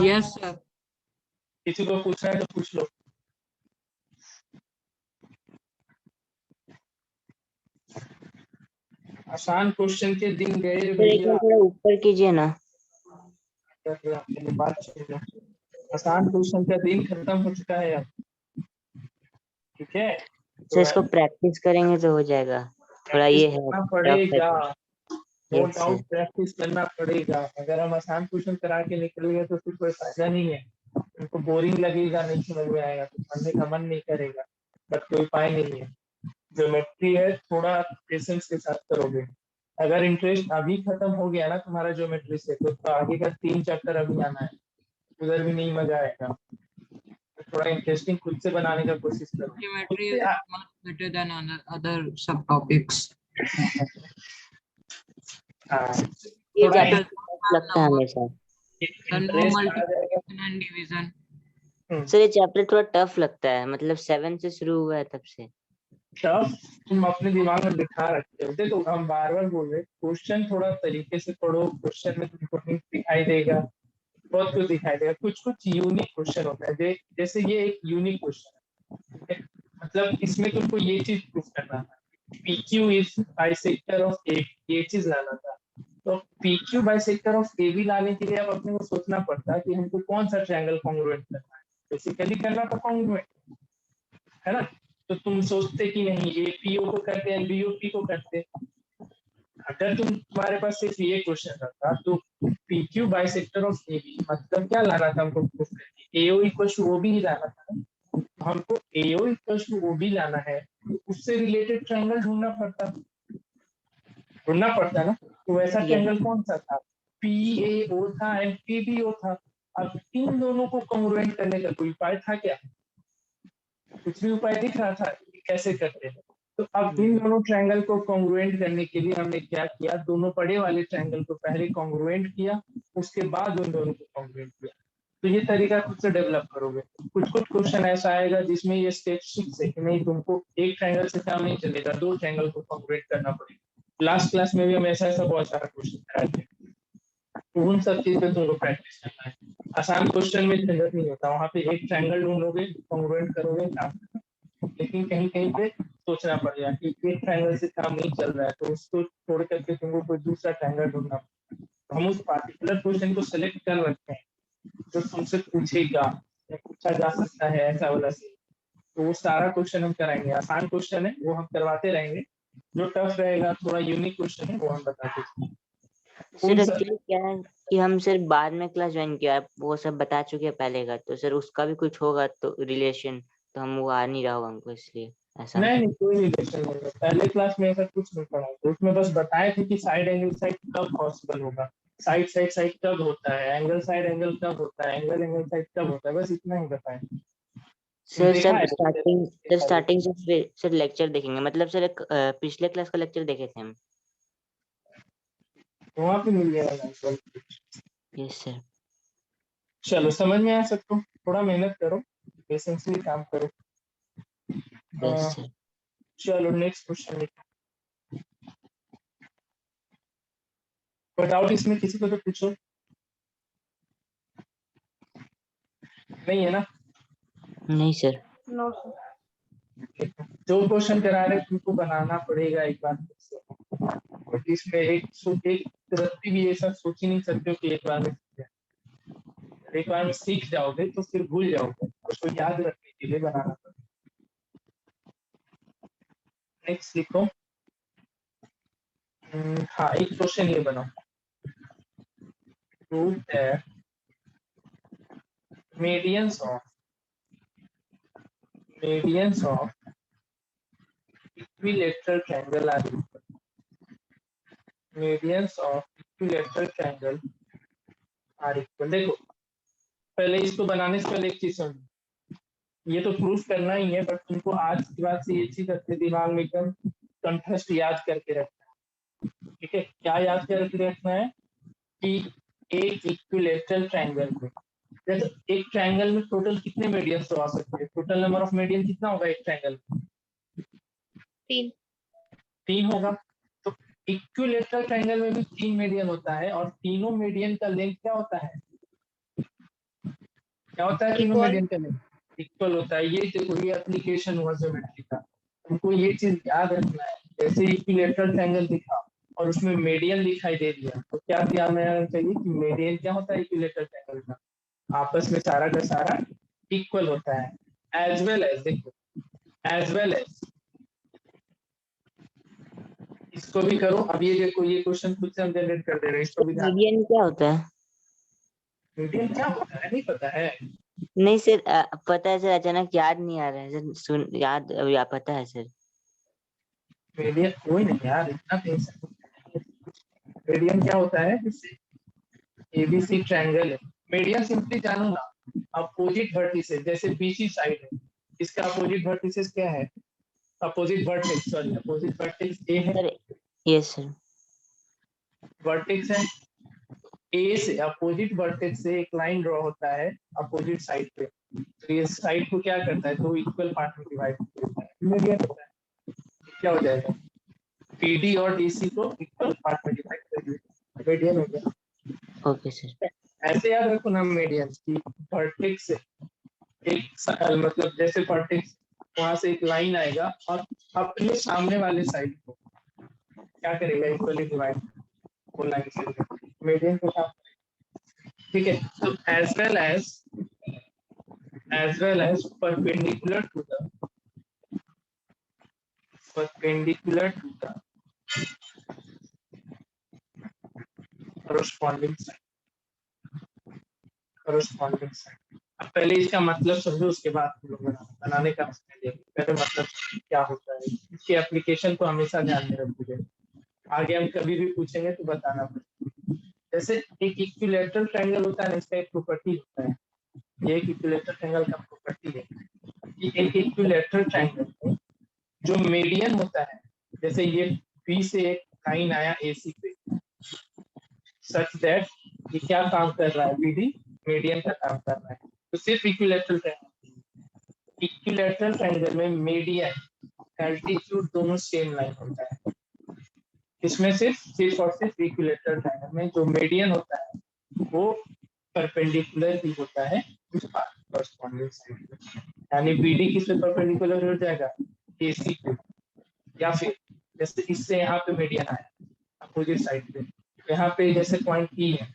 Yes sir. किसी को पूछना है तो पूछ लो। आसान क्वेश्चन के दिन गए रे सर एक भैया। बार थोड़ा ऊपर कीजिए ना। बात सुनो। आसान क्वेश्चन का दिन खत्म हो चुका है अब, ठीक है? सर इसको प्रैक्टिस करेंगे तो हो जाएगा। थोड़ा ये है करना टफ है पड़ेगा, तो। No yes doubt sir. Practice करना पड़ेगा। अगर हम आसान क्वेश्चन करा के निकल गए तो फिर कोई फायदा नहीं है, उनको बोरिंग लगेगा, नहीं समझ में आएगा, तो पढ़ने का मन नहीं करेगा। बट कोई उपाय नहीं है, ज्योमेट्री है, थोड़ा पेशेंस के साथ करोगे। अगर इंटरेस्ट अभी खत्म हो गया ना तुम्हारा ज्योमेट्री से, तो आगे का 3 चैप्टर अभी आना है, उधर भी नहीं मजा आएगा। तो थोड़ा इंटरेस्टिंग खुद से बनाने का कोशिश करो। खुद Geometry से is much better than other subtopics. ये थोड़ा It does chapter not have लगता है numbers हमेशा। and no इंटरेस्ट आ जाएगा। multiplication and division. सर ये चैप्टर थोड़ा टफ लगता है, मतलब 7 से शुरू हुआ है तब से। टफ तुम अपने दिमाग में बिठा रखते हो। देखो हम बार बार बोल रहे, क्वेश्चन थोड़ा तरीके से पढ़ो, क्वेश्चन में तुमको हिंट दिखाई देगा, बहुत कुछ दिखाई देगा। कुछ कुछ यूनिक क्वेश्चन होता है, जैसे ये एक यूनिक क्वेश्चन है, मतलब इसमें तुमको ये चीज प्रूफ करना था, PQ is bisector of AB, ये चीज लाना था। तो PQ बाइसेक्टर ऑफ AB लाने के लिए अब अपने को सोचना पड़ता है कि हमको कौन सा ट्रायंगल कॉन्ग्रुएंट करना है। बेसिकली करना तो कॉन्ग्रुएंट है ना। तो तुम सोचते कि नहीं APO को करते हैं BOP को करते। अगर तुम्हारे पास सिर्फ ये क्वेश्चन रहता तो PQ बाइसेक्टर ऑफ AB मतलब क्या लाना था हमको प्रूफ करके? AO इक्वल्स टू OB ही लाना था ना। तो हमको AO इक्वल्स टू OB लाना है, तो उससे रिलेटेड ट्रायंगल ढूंढना पड़ता ना। तो वैसा Yes. ट्रायंगल कौन सा था? PAO था एंड PBO था। अब इन दोनों को कॉन्ग्रुएंट करने का कोई उपाय था क्या? कुछ भी उपाय दिख रहा था कि कैसे करते हैं? तो अब इन दोनों ट्रायंगल को कॉन्ग्रुएंट करने के लिए हमने क्या किया? दोनों बड़े वाले ट्रायंगल को पहले कॉन्ग्रुएंट किया, उसके बाद उन दोनों को कॉन्ग्रुएंट किया। तो ये तरीका खुद से डेवलप करोगे। कुछ कुछ क्वेश्चन ऐसा आएगा जिसमें ये स्टेप 6 है कि नहीं तुमको एक ट्रायंगल से काम नहीं चलेगा, 2 ट्रायंगल को कॉन्ग्रुएंट करना पड़ेगा। लास्ट क्लास में भी हम ऐसा बहुत सारा क्वेश्चन कराए थे। तो उन सब चीज पे तुमको प्रैक्टिस करना है। आसान क्वेश्चन में झंझट नहीं होता, वहाँ पे एक ट्रायंगल ढूंढोगे, कॉन्ग्रुएंट करोगे, काम। लेकिन कहीं कहीं पे सोचना पड़ेगा कि एक ट्रायंगल से काम नहीं चल रहा है, तो उसको छोड़ करके तुमको कोई दूसरा ट्रायंगल ढूंढना पड़ेगा। तो हम उस पार्टिकुलर क्वेश्चन को सिलेक्ट कर रखते हैं जो तुमसे पूछेगा या पूछा जा सकता है ऐसा वाला से। तो वो सारा क्वेश्चन हम कराएंगे। आसान क्वेश्चन है वो हम करवाते रहेंगे, जो टफ रहेगा थोड़ा यूनिक क्वेश्चन है वो हम बताते रहेंगे। सर एक्चुअली क्या है कि हम सिर्फ बाद में क्लास ज्वाइन किया, आप वो सब बता चुके हैं पहले का, तो सर उसका भी कुछ होगा तो रिलेशन, तो हम वो आ नहीं रहा होगा हमको, इसलिए ऐसा। नहीं कोई रिलेशन नहीं है, पहले क्लास में ऐसा कुछ नहीं पढ़ा था। उसमें बस बताए थे कि साइड एंगल साइड कब पॉसिबल होगा, साइड साइड साइड कब होता है, एंगल साइड एंगल कब होता है, एंगल एंगल साइड कब होता है, बस इतना ही बताए। सर देखा सब है स्टार्टिंग से फिर सर लेक्चर देखेंगे, मतलब सर पिछले क्लास का लेक्चर देखे थे हम। वहाँ पे मिल जाएगा। Yes sir. चलो समझ में आया सबको, थोड़ा मेहनत करो, पेशेंसली काम करो। Yes sir. चलो नेक्स्ट क्वेश्चन लिखो। कोई डाउट इसमें किसी को तो पूछो, नहीं है ना? नहीं सर। No sir. जो क्वेश्चन करा रहे तुमको बनाना पड़ेगा एक बार फिर से। और इसमें एक रत्ती भी ऐसा सोच ही नहीं सकते हो कि एक बार में सीख जाए। एक बार में सीख जाओगे तो फिर भूल जाओगे, उसको याद रखने के लिए बनाना पड़ेगा। नेक्स्ट लिखो। हाँ एक क्वेश्चन ये बनाओ। Prove that medians of equilateral triangle are equal. Medians of equilateral triangle are equal. देखो पहले इसको बनाने से पहले एक चीज समझो, ये तो प्रूफ करना ही है, बट तुमको आज के बाद से ये चीज अपने दिमाग में एकदम कंठस्थ याद करके रखना है। ठीक है, क्या याद करके रखना है कि एक इक्विलेटरल ट्रायंगल में, जैसे एक ट्रायंगल में टोटल कितने मीडियंस तो आ सकते हैं? टोटल नंबर ऑफ मीडियन कितना होगा एक ट्रायंगल में? 3। 3 होगा। तो इक्विलेटरल ट्रायंगल में भी 3 मीडियन होता है, और तीनों मीडियन का लेंथ क्या होता है? क्या होता है तीनों Equal. मीडियन का लेंथ? इक्वल होता है। ये देखो ये एप्लीकेशन हुआ ज्योमेट्री का, तुमको ये चीज याद रखना है। जैसे इक्विलेटरल ट्रायंगल दिखा और उसमें मीडियन दिखाई दे दिया, तो क्या ध्यान में रखना चाहिए कि मीडियन क्या होता है इक्विलेटरल ट्रायंगल का? आपस में सारा का सारा इक्वल होता है। एज वेल एज देखो, एज वेल एज इसको भी करो। अब ये देखो ये क्वेश्चन खुद से हम जनरेट कर दे रहे हैं, इसको भी ध्यान। मीडियन क्या होता है? मीडियन क्या होता है नहीं पता है? नहीं सर, पता है सर, अचानक याद नहीं आ रहा है सर। सुन याद अभी पता है सर। मीडियन कोई नहीं यार, इतना टेंशन। मीडियन क्या होता है? जैसे एबीसी ट्रायंगल है, मीडियन सिंपली जानो ना, अपोजिट वर्टिसेस। जैसे बीसी साइड है, इसका अपोजिट वर्टिसेस क्या है? Opposite vertex, sorry opposite vertex ए है, सर यस सर। वर्टेक्स है ए से, अपोजिट वर्टेक्स से एक लाइन ड्रॉ होता है अपोजिट साइड पे। तो ये साइड को क्या करता है? तो इक्वल पार्ट में डिवाइड करता है, मीडियन होता है। क्या हो जाएगा? पीडी और डीसी को इक्वल पार्ट में डिवाइड कर दिया, मीडियन हो गया। Okay sir. ऐसे याद रखो ना मीडियन की, वर्टेक्स से एक मतलब जैसे वर्टेक्स वहां से एक लाइन आएगा और अपने सामने वाले साइड को क्या करेगा? इक्वली डिवाइड, वो लाइन से मीडियन को साथ। ठीक है, तो as well as perpendicular to the corresponding side। अब पहले इसका मतलब समझो, उसके बाद हम लोग बनाने का पहले मतलब क्या होता है, इसकी एप्लीकेशन को हमेशा ध्यान में रखिए। आगे हम कभी भी पूछेंगे तो बताना पड़ेगा। जैसे एक इक्विलेटरल ट्रायंगल होता है ना, इसका एक प्रॉपर्टी होता है, ये एक इक्विलेटरल ट्रायंगल का प्रॉपर्टी है कि एक इक्विलेटरल ट्रायंगल में जो मीडियन होता है, जैसे ये बी से एक लाइन आया एसी पे, सच दैट ये क्या काम कर रहा है? बीडी मीडियन का काम कर रहा है। तो सिर्फ इक्विलेटरल ट्रायंगल में मीडियन एल्टीट्यूड दोनों सेम लाइन होता है। इसमें सिर्फ और सिर्फ इक्विलेटरल ट्रायंगल में जो मीडियन होता है वो परपेंडिकुलर भी होता है उस कॉरेस्पॉन्डिंग साइड पे। यानी बीडी किससे परपेंडिकुलर हो जाएगा? एसी पे। या फिर जैसे इससे यहाँ पे मीडियन आया अपोजिट साइड पे, यहाँ पे जैसे पॉइंट ई है,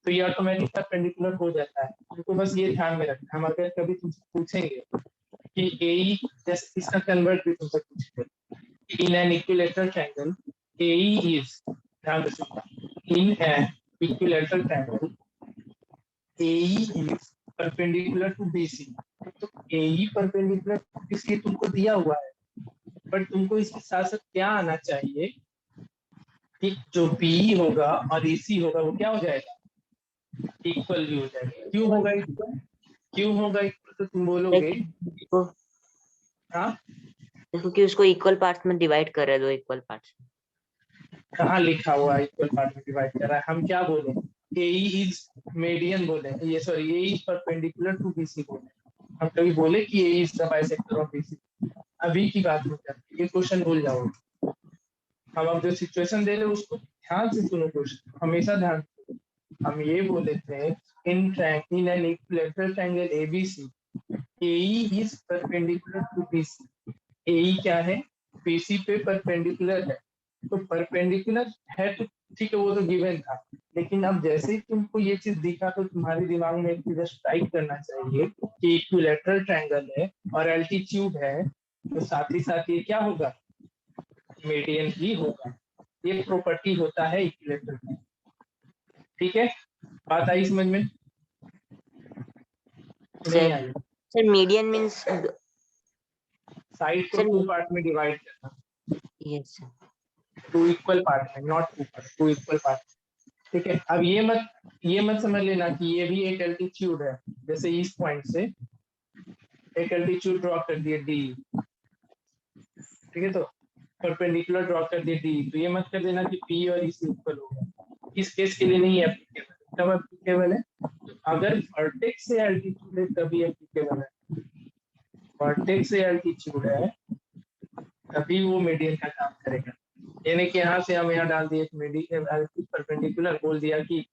तो ये ऑटोमेटिक परपेंडिकुलर हो जाता है। हमको बस ये ध्यान में रखना। हम अगर कभी तुमसे पूछेंगे कि एई, जैसे इसका कन्वर्ट भी तुमसे पूछेंगे, in an equilateral triangle AE is, ध्यान रखिएगा, in an equilateral triangle AE is perpendicular to BC। तो AE perpendicular to BC तुमको दिया हुआ है, बट तुमको इसके साथ साथ क्या आना चाहिए कि जो BE होगा और AC होगा वो क्या हो जाएगा? इक्वल भी हो जाएगा। क्यों होगा इक्वल? तो तुम बोलोगे हाँ, क्योंकि उसको इक्वल पार्ट्स में डिवाइड कर रहे हैं, दो इक्वल पार्ट्स। कहाँ लिखा हुआ है इक्वल पार्ट में डिवाइड कर रहा है? हम क्या बोले AE इज मीडियन बोले, ये sorry AE is perpendicular to BC बोले, हम कभी बोले कि AE is the bisector of BC, अभी की बात नहीं करते, ये क्वेश्चन भूल जाओ। हम अब जो सिचुएशन दे रहे हैं उसको ध्यान से सुनो, क्वेश्चन हमेशा ध्यान से। हम ये बोले थे in an equilateral triangle ABC AE is perpendicular to BC, AE क्या है, BC पे परपेंडिकुलर है, तो परपेंडिकुलर है तो ठीक है, वो तो गिवन था, लेकिन अब जैसे ही तुमको ये चीज दिखा तो तुम्हारे दिमाग में एक चीज स्ट्राइक करना चाहिए कि इक्विलैटरल ट्रायंगल है और एल्टीट्यूड है, तो साथ ही साथ ये क्या होगा, मीडियन ही होगा, ये प्रॉपर्टी होता है इक्विलैटरल का। ठीक है, बात आई समझ में? नहीं आई? सर मीडियन मींस साइड को सर 2 पार्ट में डिवाइड करना, यस सर 2 इक्वल पार्ट में, नॉट 2 पार्ट, 2 इक्वल पार्ट। ठीक है, अब ये मत समझ लेना कि ये भी एक एल्टीट्यूड है, जैसे इस पॉइंट से एक एल्टीट्यूड ड्रॉ कर दिए D, ठीक है, तो परपेंडिकुलर ड्रॉ कर दिए D, तो ये मत कर देना कि P और इस इक्वल होगा, इस केस के लिए नहीं एप्लीकेबल, तब एप्लीकेबल है अगर वर्टेक्स से एल्टीट्यूड है तभी एप्लीकेबल है, वर्टेक्स से एल्टीट्यूड है तभी वो मीडियन का काम करेगा, यानी कि यहाँ से हम यहाँ डाल दिए मीडियन परपेंडिकुलर, बोल दिया कि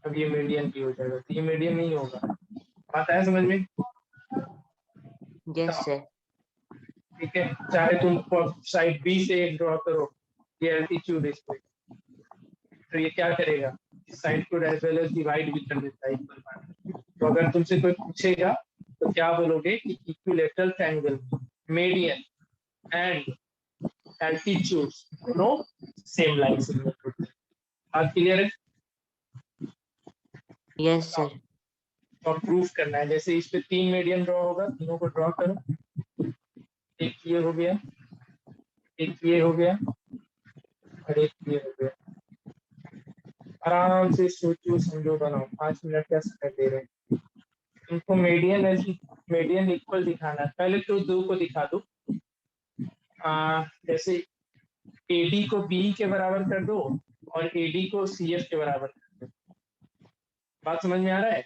अब ये मीडियन भी हो जाएगा, तो ये मीडियन नहीं होगा, आता है समझ में? यस सर ठीक है, चाहे तुम साइड B से एक ड्रॉ करो, ये एल्टीट्यूड इस पे, तो ये क्या करेगा, इस साइड को एज वेल एज डिवाइड भी कर देता है इक्वल पार्ट में। तो अगर तुमसे कोई पूछेगा तो क्या बोलोगे कि equilateral triangle median and altitude दोनों सेम लाइन से रिलेटेड होते हैं। बात क्लियर है? यस सर तो प्रूफ करना है, जैसे इस पे 3 मीडियन ड्रॉ होगा, तीनों को ड्रॉ करो, एक ये हो गया, एक ये हो गया और एक ये हो गया, आराम से सोचो समझो बनाओ, 5 मिनट का समय दे रहे हैं तुमको, मीडियन इक्वल दिखाना है, पहले तो 2 को दिखा दो, जैसे AD को BE के बराबर कर दो और AD को CF के बराबर कर दो, बात समझ में आ रहा है?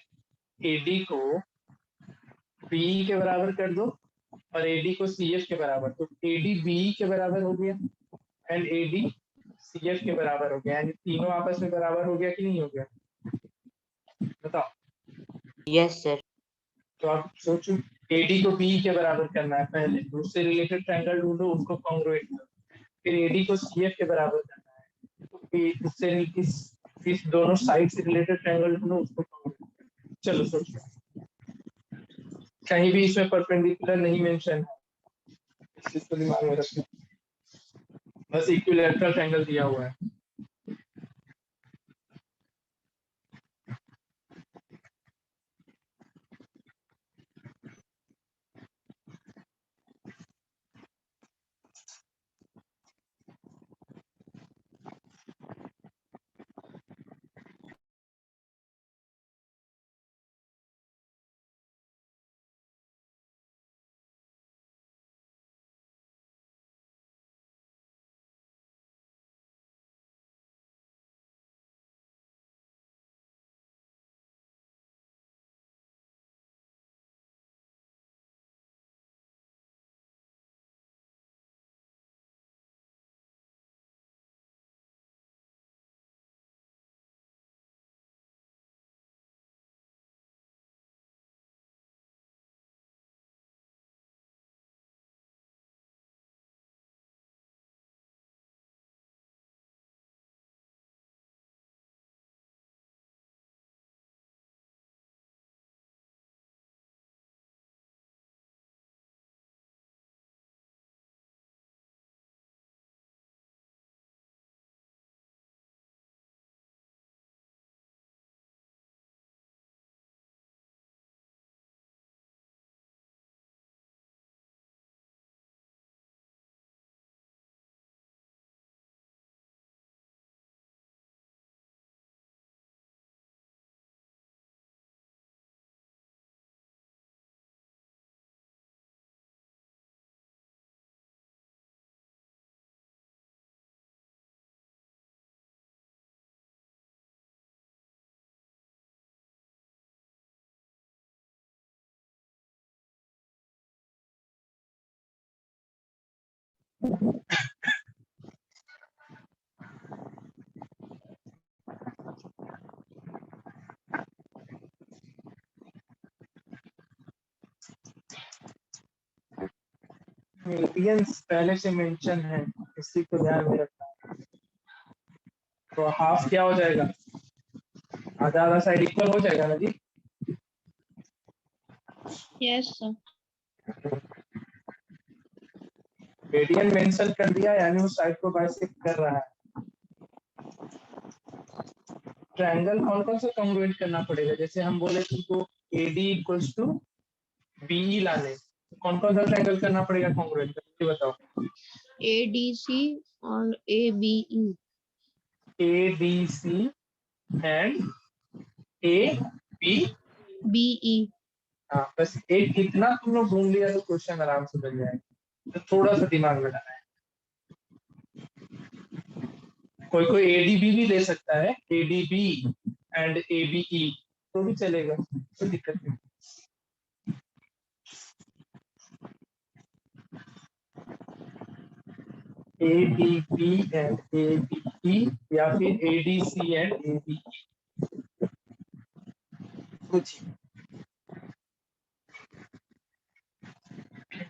AD को BE के बराबर कर दो और AD को CF के बराबर, तो AD BE के बराबर हो गया एंड AD CF के बराबर हो गया, यानी तीनों आपस में बराबर हो गया कि नहीं हो गया, बताओ? यस सर तो आप सोचो AD को BE के बराबर करना है, पहले तो उससे रिलेटेड ट्रायंगल ढूंढो, उसको कॉन्ग्रुएंट करो, फिर AD को CF के बराबर करना है, तो फिर उससे इस दोनों साइड से रिलेटेड ट्रायंगल ढूंढो, उसको congruent करो। चलो सोचो, कहीं भी इसमें परपेंडिकुलर नहीं मेंशन है, इस चीज को दिमाग में रखना, बस इक्विलैटरल ट्रायंगल दिया हुआ है। मीडियंस पहले से मेंशन है, इसी को ध्यान में रखना। तो हाफ क्या हो जाएगा, आधा आधा साइड इक्वल हो जाएगा ना जी। Yes sir. मीडियन मेंशन कर दिया यानी उस साइड को बाइसेक्ट कर रहा है। ट्रायंगल कौन कौन सा कॉन्ग्रुएंट करना पड़ेगा, जैसे हम बोले तुमको AD इक्वल्स टू BE लाने, कौन कौन सा ट्रायंगल करना पड़ेगा कॉन्ग्रुएंट, ये बताओ। ADC और ABE। ADC and AB। BE। हाँ, बस एक इतना तुम लोग ढूंढ लिया तो क्वेश्चन आराम से बन जाएगा, तो थोड़ा सा दिमाग लगाना है। कोई कोई ADB भी दे सकता है, ADB एंड ABE तो भी चलेगा, कोई दिक्कत नहीं। ADB एंड ABE या फिर ADC एंड ABE कुछ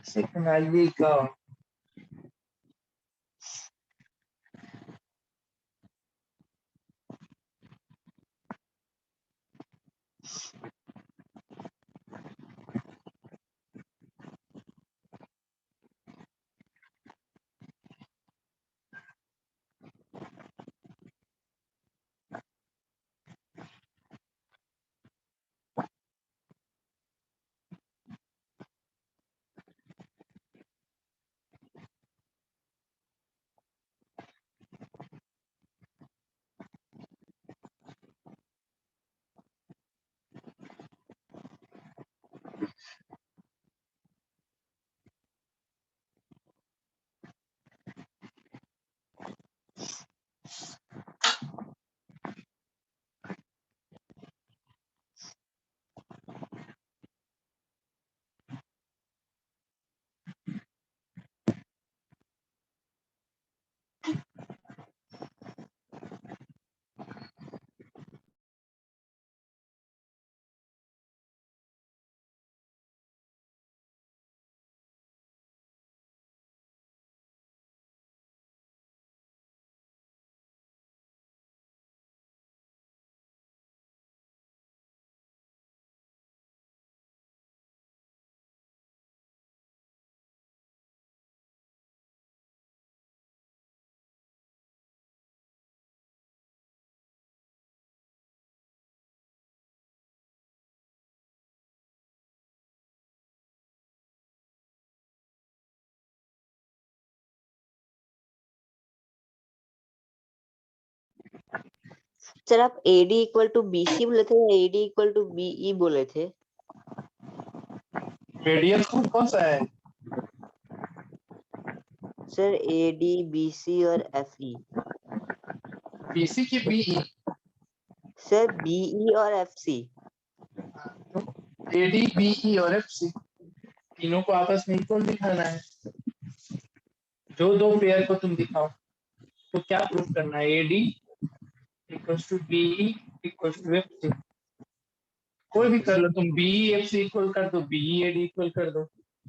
से बनाइएगा। सर आप AD इक्वल टू BC बोले थे या AD इक्वल टू BE बोले थे? मीडियन कौन सा है? सर AD, BC और FE। BC की BE? सर BE और FC। AD BE और FC तीनों को आपस में इक्वल दिखाना है। जो दो पेयर को तुम दिखाओ तो क्या प्रूफ करना है, AD equals to BE equals to FC। कोई भी कर लो तुम, BE FC इक्वल कर दो, BE AD इक्वल कर दो,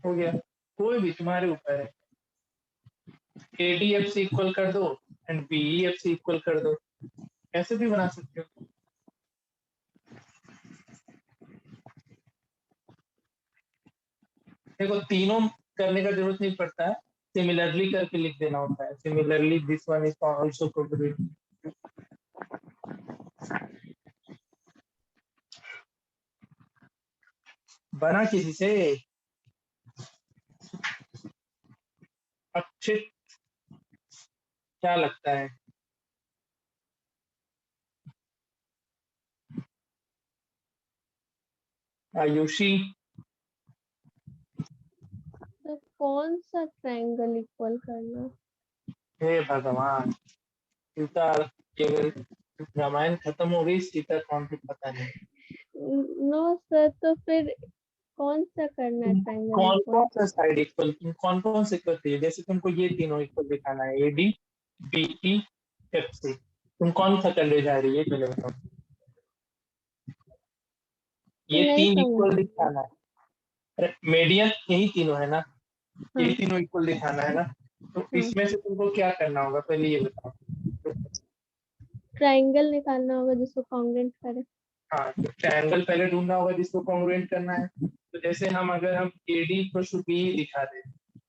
हो गया। कोई भी तुम्हारे ऊपर है, AD FC इक्वल कर दो एंड BE FC इक्वल कर दो, ऐसे भी बना सकते हो। देखो तीनों करने का जरूरत नहीं पड़ता है, सिमिलरली करके लिख देना होता है। Similarly this one is also probability. बना किसी से अच्छे, क्या लगता है? आयुषी तो कौन सा ट्रायंगल इक्वल करना? हे भगवान, सीता केवल रामायण खत्म हो गई, सीता कौन थी पता नहीं। नो सर, तो फिर कौन सा करना है ट्रायंगल कौन इक्वल? कौन सा साइड इक्वल, कौन कौन से करती है? जैसे तुमको ये तीनों इक्वल दिखाना है, A D B E F C, तुम कौन सा करने जा रही है पहले बताओ। ये नहीं तीन समझ इक्वल रही। दिखाना है, मीडियन यही तीनों है ना, ये हाँ तीनों इक्वल दिखाना है ना। तो हाँ, इसमें से तुमको क्या करना होगा पहले ये बताओ। ट्रायंगल निकालना होगा जिसको कॉन्ग्रुएंट करे। हाँ, तो ट्रायंगल पहले ढूंढना होगा जिसको कॉन्ग्रुएंट करना है। तो जैसे हम A D equal to B दिखा दें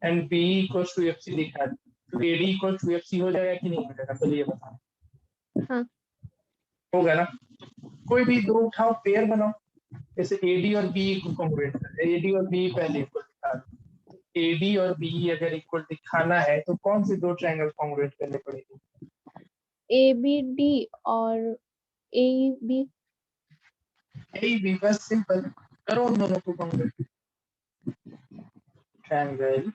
and B equal to F C दिखा दें, तो A D equal to F C हो जाएगा कि नहीं हो जाएगा, पहले ये बताओ। हाँ होगा ना। कोई भी दो उठाओ, पेयर बनाओ, जैसे ए डी और बी को कॉन्ग्रुएंट कर, ए डी और बी पहले इक्वल दिखा दो। ए डी और बी अगर इक्वल दिखाना है तो कौन से दो ट्रायंगल कॉन्ग्रुएंट करने पड़ेंगे? ए बी डी और ए बी। ए बी, बस सिंपल, करो उन दोनों को congruent. Triangle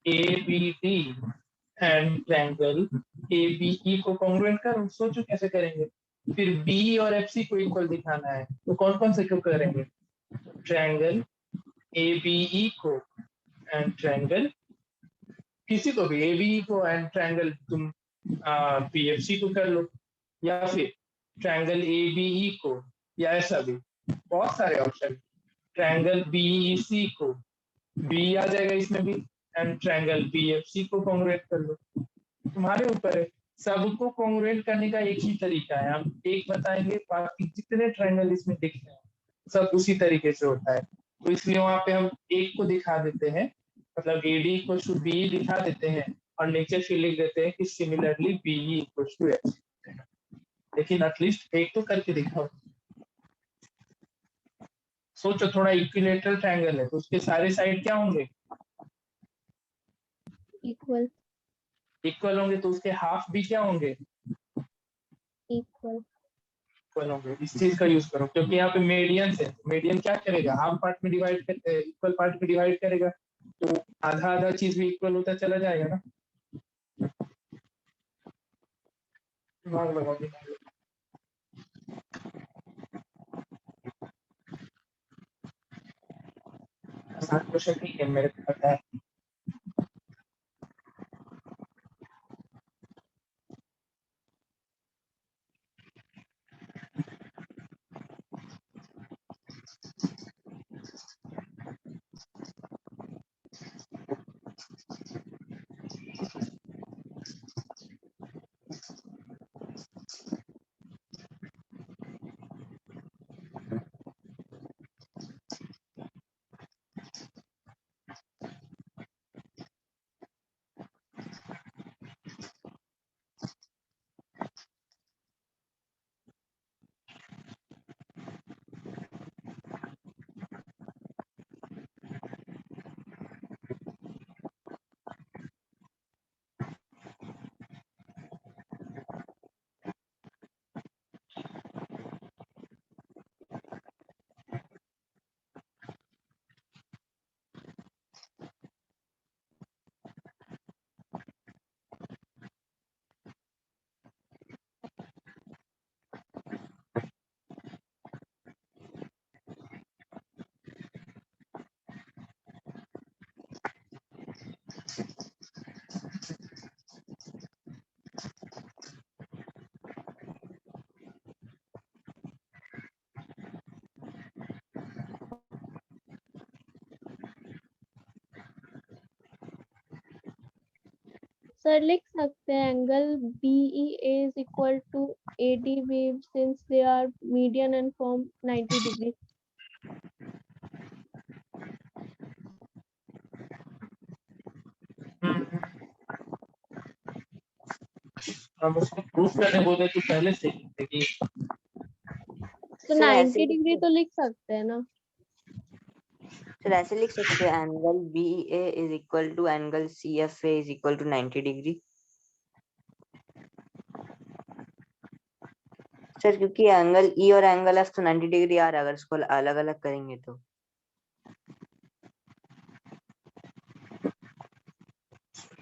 A B D and triangle A B E को कॉन्ग्रुएंट करो। सोचो कैसे करेंगे। फिर बी और एफ सी को इक्वल दिखाना है तो कौन कौन से क्यों करेंगे? ट्रायंगल ए बी ई को एंड ट्रायंगल, किसी को भी ए बी ई को एंड ट्रायंगल तुम पी एफ सी को कर लो, या फिर ट्रायंगल ए बी ई को, या ऐसा भी बहुत सारे option. Triangle B E C को, बी आ जाएगा इसमें भी, and triangle B F C को कॉन्ग्रुएंट कर लो। तुम्हारे ऊपर है। सबको कॉन्ग्रुएंट करने का एक ही तरीका है, हम एक बताएंगे, बाकी जितने ट्रायंगल इसमें दिख रहे हैं सब उसी तरीके से होता है। तो इसलिए वहां पे हम एक को दिखा देते हैं, मतलब A D equal to B दिखा देते हैं और नीचे फिर लिख देते हैं कि similarly B equal to F. लेकिन एटलीस्ट एक तो करके दिखाओ। सोचो, थोड़ा इक्विलेटरल ट्रायंगल है तो उसके सारे साइड क्या होंगे? इक्वल। इक्वल होंगे, तो उसके हाफ भी क्या होंगे? इक्वल। इक्वल होंगे। इस चीज का यूज करो, क्योंकि यहाँ पे मीडियन है, मीडियन क्या करेगा, हाफ पार्ट में डिवाइड कर, इक्वल पार्ट में डिवाइड करेगा, तो आधा आधा चीज भी इक्वल होता चला जाएगा ना। दिमाग लगाओ, दिमाग लगाओ। आसान क्वेश्चन नहीं है, मेरे को पता है। सर लिख सकते हैं angle BEA is equal to AD wave since they are median and form 90 degree. हम उसको प्रूफ करने बोले तो पहले से ही थे कि तो सर ऐसे 90 डिग्री तो लिख सकते हैं ना। सर ऐसे लिख सकते हैं angle BEA is equal to angle CFA is equal to 90 degree. Sir क्योंकि एंगल E और एंगल F तो 90 डिग्री आ रहा है, अगर इसको अलग अलग करेंगे तो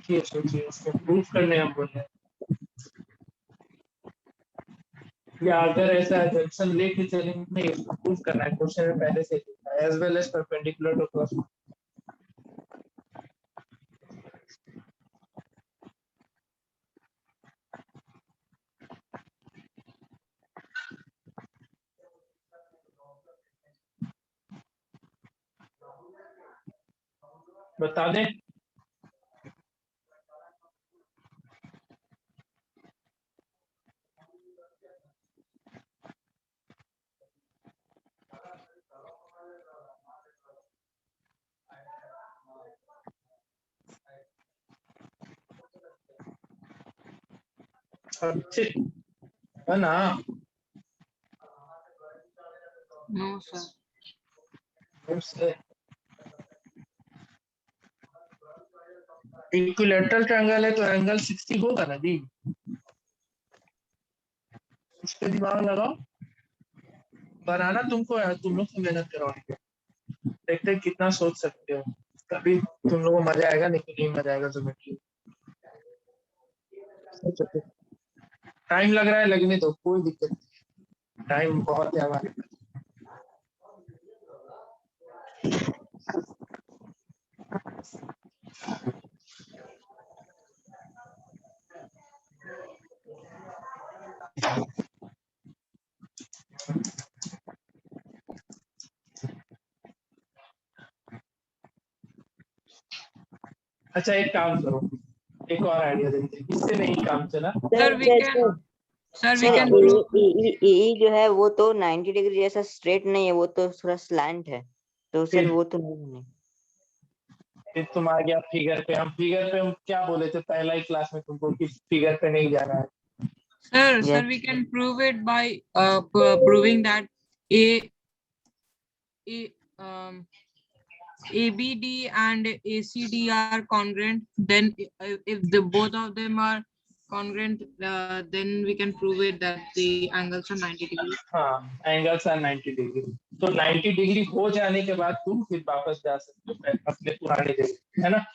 सोचिए उसको प्रूफ करने हम बोले, या अगर ऐसा जंक्शन लेके चलेंगे, नहीं उसको प्रूफ करना है, क्वेश्चन में पहले से लिखा as well as perpendicular to cross. बता दें अच्छे है ना? No sir. इक्विलैटरल ट्रायंगल है तो एंगल 60 होगा ना जी, उस पे दिमाग लगाओ। बनाना तुमको है, तुम लोग से मेहनत करवाएंगे, देखते हैं कितना सोच सकते हो। कभी तुम लोगों को मजा आएगा, नहीं नहीं मजा आएगा ज्योमेट्री। टाइम लग रहा है, लगने दो, कोई दिक्कत नहीं, टाइम बहुत है हमारे पास। अच्छा एक काम करो, एक और आइडिया देते हैं, इससे नहीं काम चला। Sir we can sir we can E जो है वो तो 90 डिग्री जैसा स्ट्रेट नहीं है, वो तो थोड़ा स्लैंट है, तो सर वो तो नहीं। फिर तुम आ गया फिगर पे। हम फिगर पे हम क्या बोले थे पहला ही क्लास में तुमको कि फिगर पे नहीं जाना है। sir we can prove it by proving that ABD and ACD are congruent. Then if the both of them are congruent, then we can prove it that the angles are 90 degree. हाँ, एंगल्स आर 90 डिग्री। तो 90 डिग्री हो जाने के बाद तुम फिर वापस जा सकते हो अपने पुराने जगह, है ना?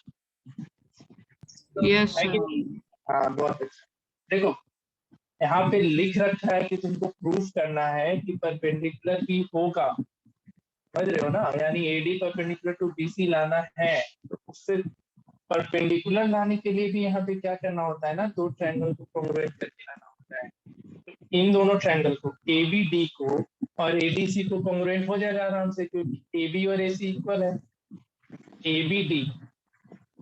Yes है कि sir. नहीं? हाँ बहुत अच्छा। देखो यहाँ पे लिख रखा है कि तुमको प्रूफ करना है कि परपेंडिकुलर भी होगा, समझ रहे हो ना? यानी AD परपेंडिकुलर टू BC लाना है, तो उससे परपेंडिकुलर लाने के लिए भी यहाँ पे क्या करना होता है ना, दो ट्रायंगल को कॉन्ग्रुएंट करके लाना होता है। इन दोनों ट्रायंगल को ABD को और ADC को कॉन्ग्रुएंट हो जाएगा आराम से, क्योंकि AB और AC इक्वल है। ABD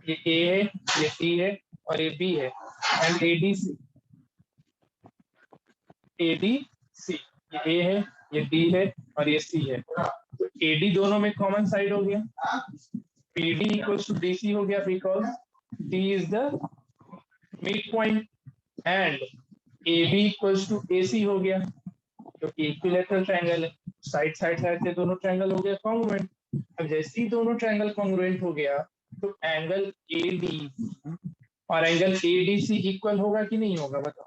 ये A है, ये C है और ये B है, एंड ADC ये A है, ये D है और ये C है। तो AD दोनों में कॉमन साइड हो गया, BD इक्वल्स टू DC हो गया because D is the mid point, and AB equals to AC हो गया क्योंकि इक्विलैटरल ट्रायंगल है, साइड साइड साइड से दोनों ट्रायंगल हो गया कॉन्ग्रुएंट। अब जैसे ही दोनों ट्रायंगल कॉन्ग्रुएंट हो गया तो एंगल AD और एंगल ADC इक्वल होगा कि नहीं होगा, बताओ।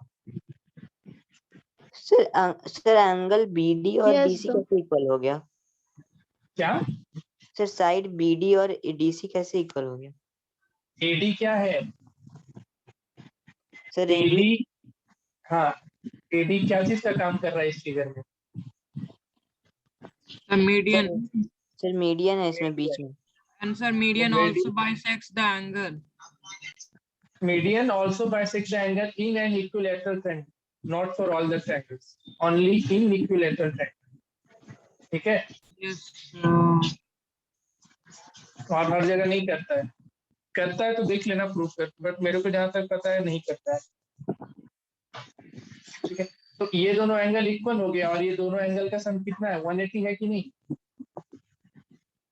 सर एंगल BD और Yes, DC sir. कैसे इक्वल हो गया? क्या सर साइड BD और DC कैसे इक्वल हो गया? AD क्या है? सर AD हाँ, AD क्या चीज का काम कर रहा है इस फिगर में? The median. सर मीडियन है इसमें बीच में। And sir median also bisects the angle. Median also bisects the angle in an equilateral triangle, not for all the triangles, only in equilateral triangle, ठीक है? Yes. और हर जगह नहीं करता है, करता है तो देख लेना प्रूफ कर, बट मेरे को जहां तक पता है नहीं करता है, ठीक है? तो ये दोनों एंगल इक्वल हो गया और ये दोनों एंगल का सम कितना है? 180 है कि नहीं?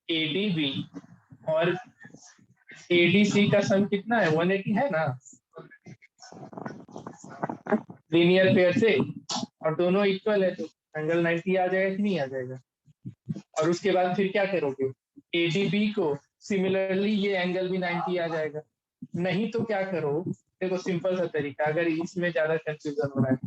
ADB और ADC का सम कितना है? 180 है ना, लीनियर पेयर से, और दोनों इक्वल है तो एंगल 90 आ जाएगा कि नहीं आ जाएगा? और उसके बाद फिर क्या करोगे? ADB को सिमिलरली ये एंगल भी 90 आ जाएगा। नहीं तो क्या करो, देखो सिंपल सा तरीका, अगर इसमें ज्यादा कंफ्यूजन हो रहा है,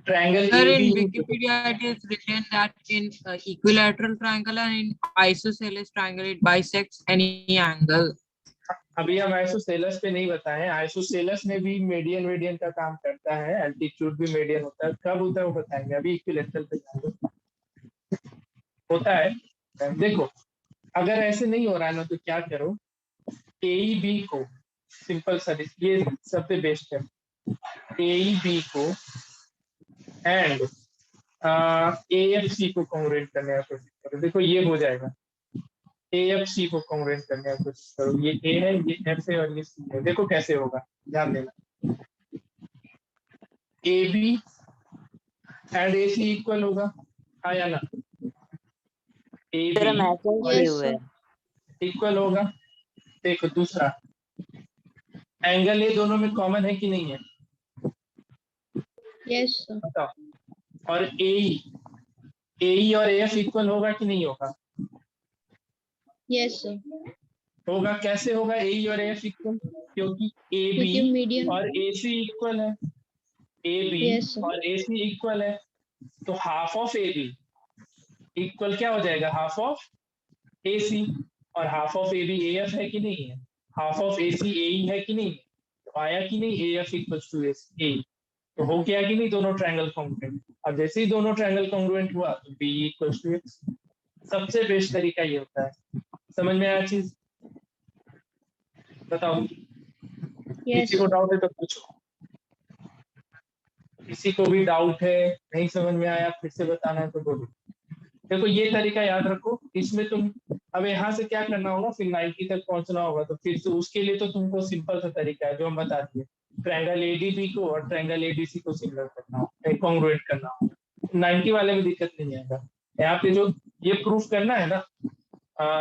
triangle Sir, in AB Wikipedia it is written that in equilateral triangle and in isosceles triangle it bisects any angle. अभी हम आइसोसेलस पे नहीं बताए, आइसोसेलस में भी मीडियन मीडियन का काम करता है, एल्टीट्यूड भी मीडियन होता है, कब होता है वो बताएंगे, अभी इक्विलैटरल पे जाएंगे। होता है सकता है। देखो अगर ऐसे नहीं हो रहा है ना तो क्या करो, ए बी को सिंपल सर्विस, ये सबसे बेस्ट है, ए बी को एंड ए एफ सी को कॉन्ग्रुएंट करने का कोशिश करो। देखो ये हो जाएगा, ए एफ सी को कॉन्ग्रुएंट करने का कोशिश करो, ये ए है, ये एफ है और ये सी है। देखो कैसे होगा, ध्यान देना। A B and A C equal होगा, आया ना? ए सर हम ऐसे ही किए Yes, हुए sir. हैं। इक्वल होगा। देखो दूसरा एंगल ए दोनों में कॉमन है कि नहीं है, Yes, sir. बताओ। और ए और एफ इक्वल होगा कि नहीं होगा? Yes, sir. होगा। कैसे होगा ए और एफ इक्वल? क्योंकि ए क्योंकि बी median. और ए सी इक्वल है, ए बी Yes, sir. और ए सी इक्वल है, तो half of A B equal क्या हो जाएगा, हाफ ऑफ ए सी। और half of A B A F है कि नहीं है, हाफ ऑफ ए सी ए ई है कि नहीं, तो आया कि नहीं, ए एफ इक्वल टू ए, तो हो गया कि नहीं दोनों ट्रायंगल कॉन्ग्रुएंट। अब जैसे ही दोनों ट्रायंगल कॉन्ग्रुएंट हुआ तो बी इक्वल टू एक्स। सबसे बेस्ट तरीका ये होता है। समझ में आया चीज? बताओ। Yes, किसी को sir. डाउट है तो पूछो, किसी को भी डाउट है, नहीं समझ में आया फिर से बताना है तो बोलो। देखो ये तरीका याद रखो, इसमें तुम अब यहाँ से क्या करना होगा, फिर 90 तक पहुंचना होगा, तो फिर से उसके लिए तो तुमको सिंपल सा तरीका है जो हम बता दिए, ट्रायंगल एडीबी को और ट्रायंगल एडीसी को सिमिलर करना होगा, कॉन्ग्रुएंट करना होगा। 90 वाले में दिक्कत नहीं आएगा। यहाँ पे जो ये प्रूफ करना है ना,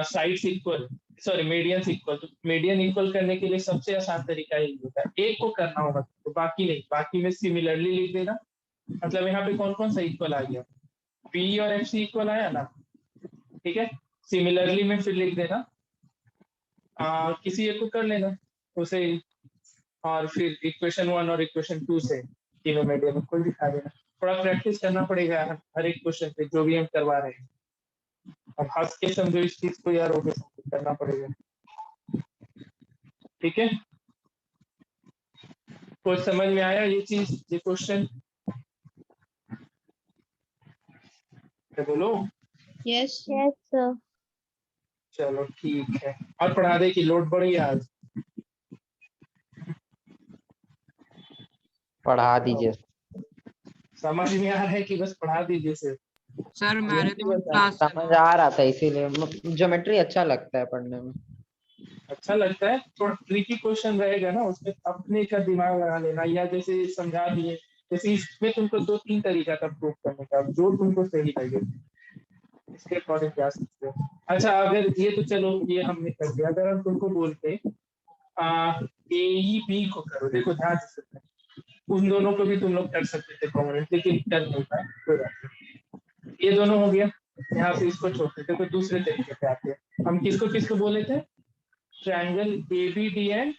sides equal, sorry medians equal, तो मीडियन इक्वल करने के लिए सबसे आसान तरीका यही होता है, एक को करना होगा तो बाकी नहीं, बाकी में सिमिलरली लिख देना। मतलब यहाँ पे कौन कौन सा इक्वल आ गया, पी और एफ सी इक्वल आया ना, ठीक है। सिमिलरली में फिर लिख देना, किसी एक को कर लेना उसे, और फिर इक्वेशन 1 और इक्वेशन 2 से तीनों मीडियम इक्वल दिखा देना। थोड़ा प्रैक्टिस करना पड़ेगा हर एक क्वेश्चन पे जो भी हम करवा रहे हैं। अब हंस के समझो इस चीज को यार, होके करना पड़ेगा, ठीक है। कुछ समझ में आया ये चीज, ये क्वेश्चन? बोलो। Yes, sir. Yes, sir. चलो ठीक है, और पढ़ा दे की लोड बढ़ी आज। पढ़ा दीजिए। समझ में आ रहा है कि बस पढ़ा दीजिए सिर्फ? सर मैराथन बता। क्लास समझ आ रहा था, इसीलिए ज्योमेट्री अच्छा लगता है पढ़ने में। अच्छा लगता है, थोड़ा ट्रिकी क्वेश्चन रहेगा ना, उसमें अपने का दिमाग लगा लेना, या जैसे समझा दिए, जैसे इसमें तुमको 2-3 तरीका का प्रूफ करने का, जो तुमको सही लगे इसके अकॉर्डिंग जा सकते हो। अच्छा अगर ये तो चलो ये हमने कर दिया, अगर हम तुमको बोलते ए ई बी को करो, देखो ध्यान से सुनना, उन दोनों को भी तुम लोग कर सकते थे कॉन्ग्रुएंट, लेकिन कर नहीं पाए, कोई बात नहीं। ये दोनों हो गया, यहाँ से इसको छोड़ते थे, कोई दूसरे तरीके से आते हैं। हम किसको किसको बोले थे, triangle A B D and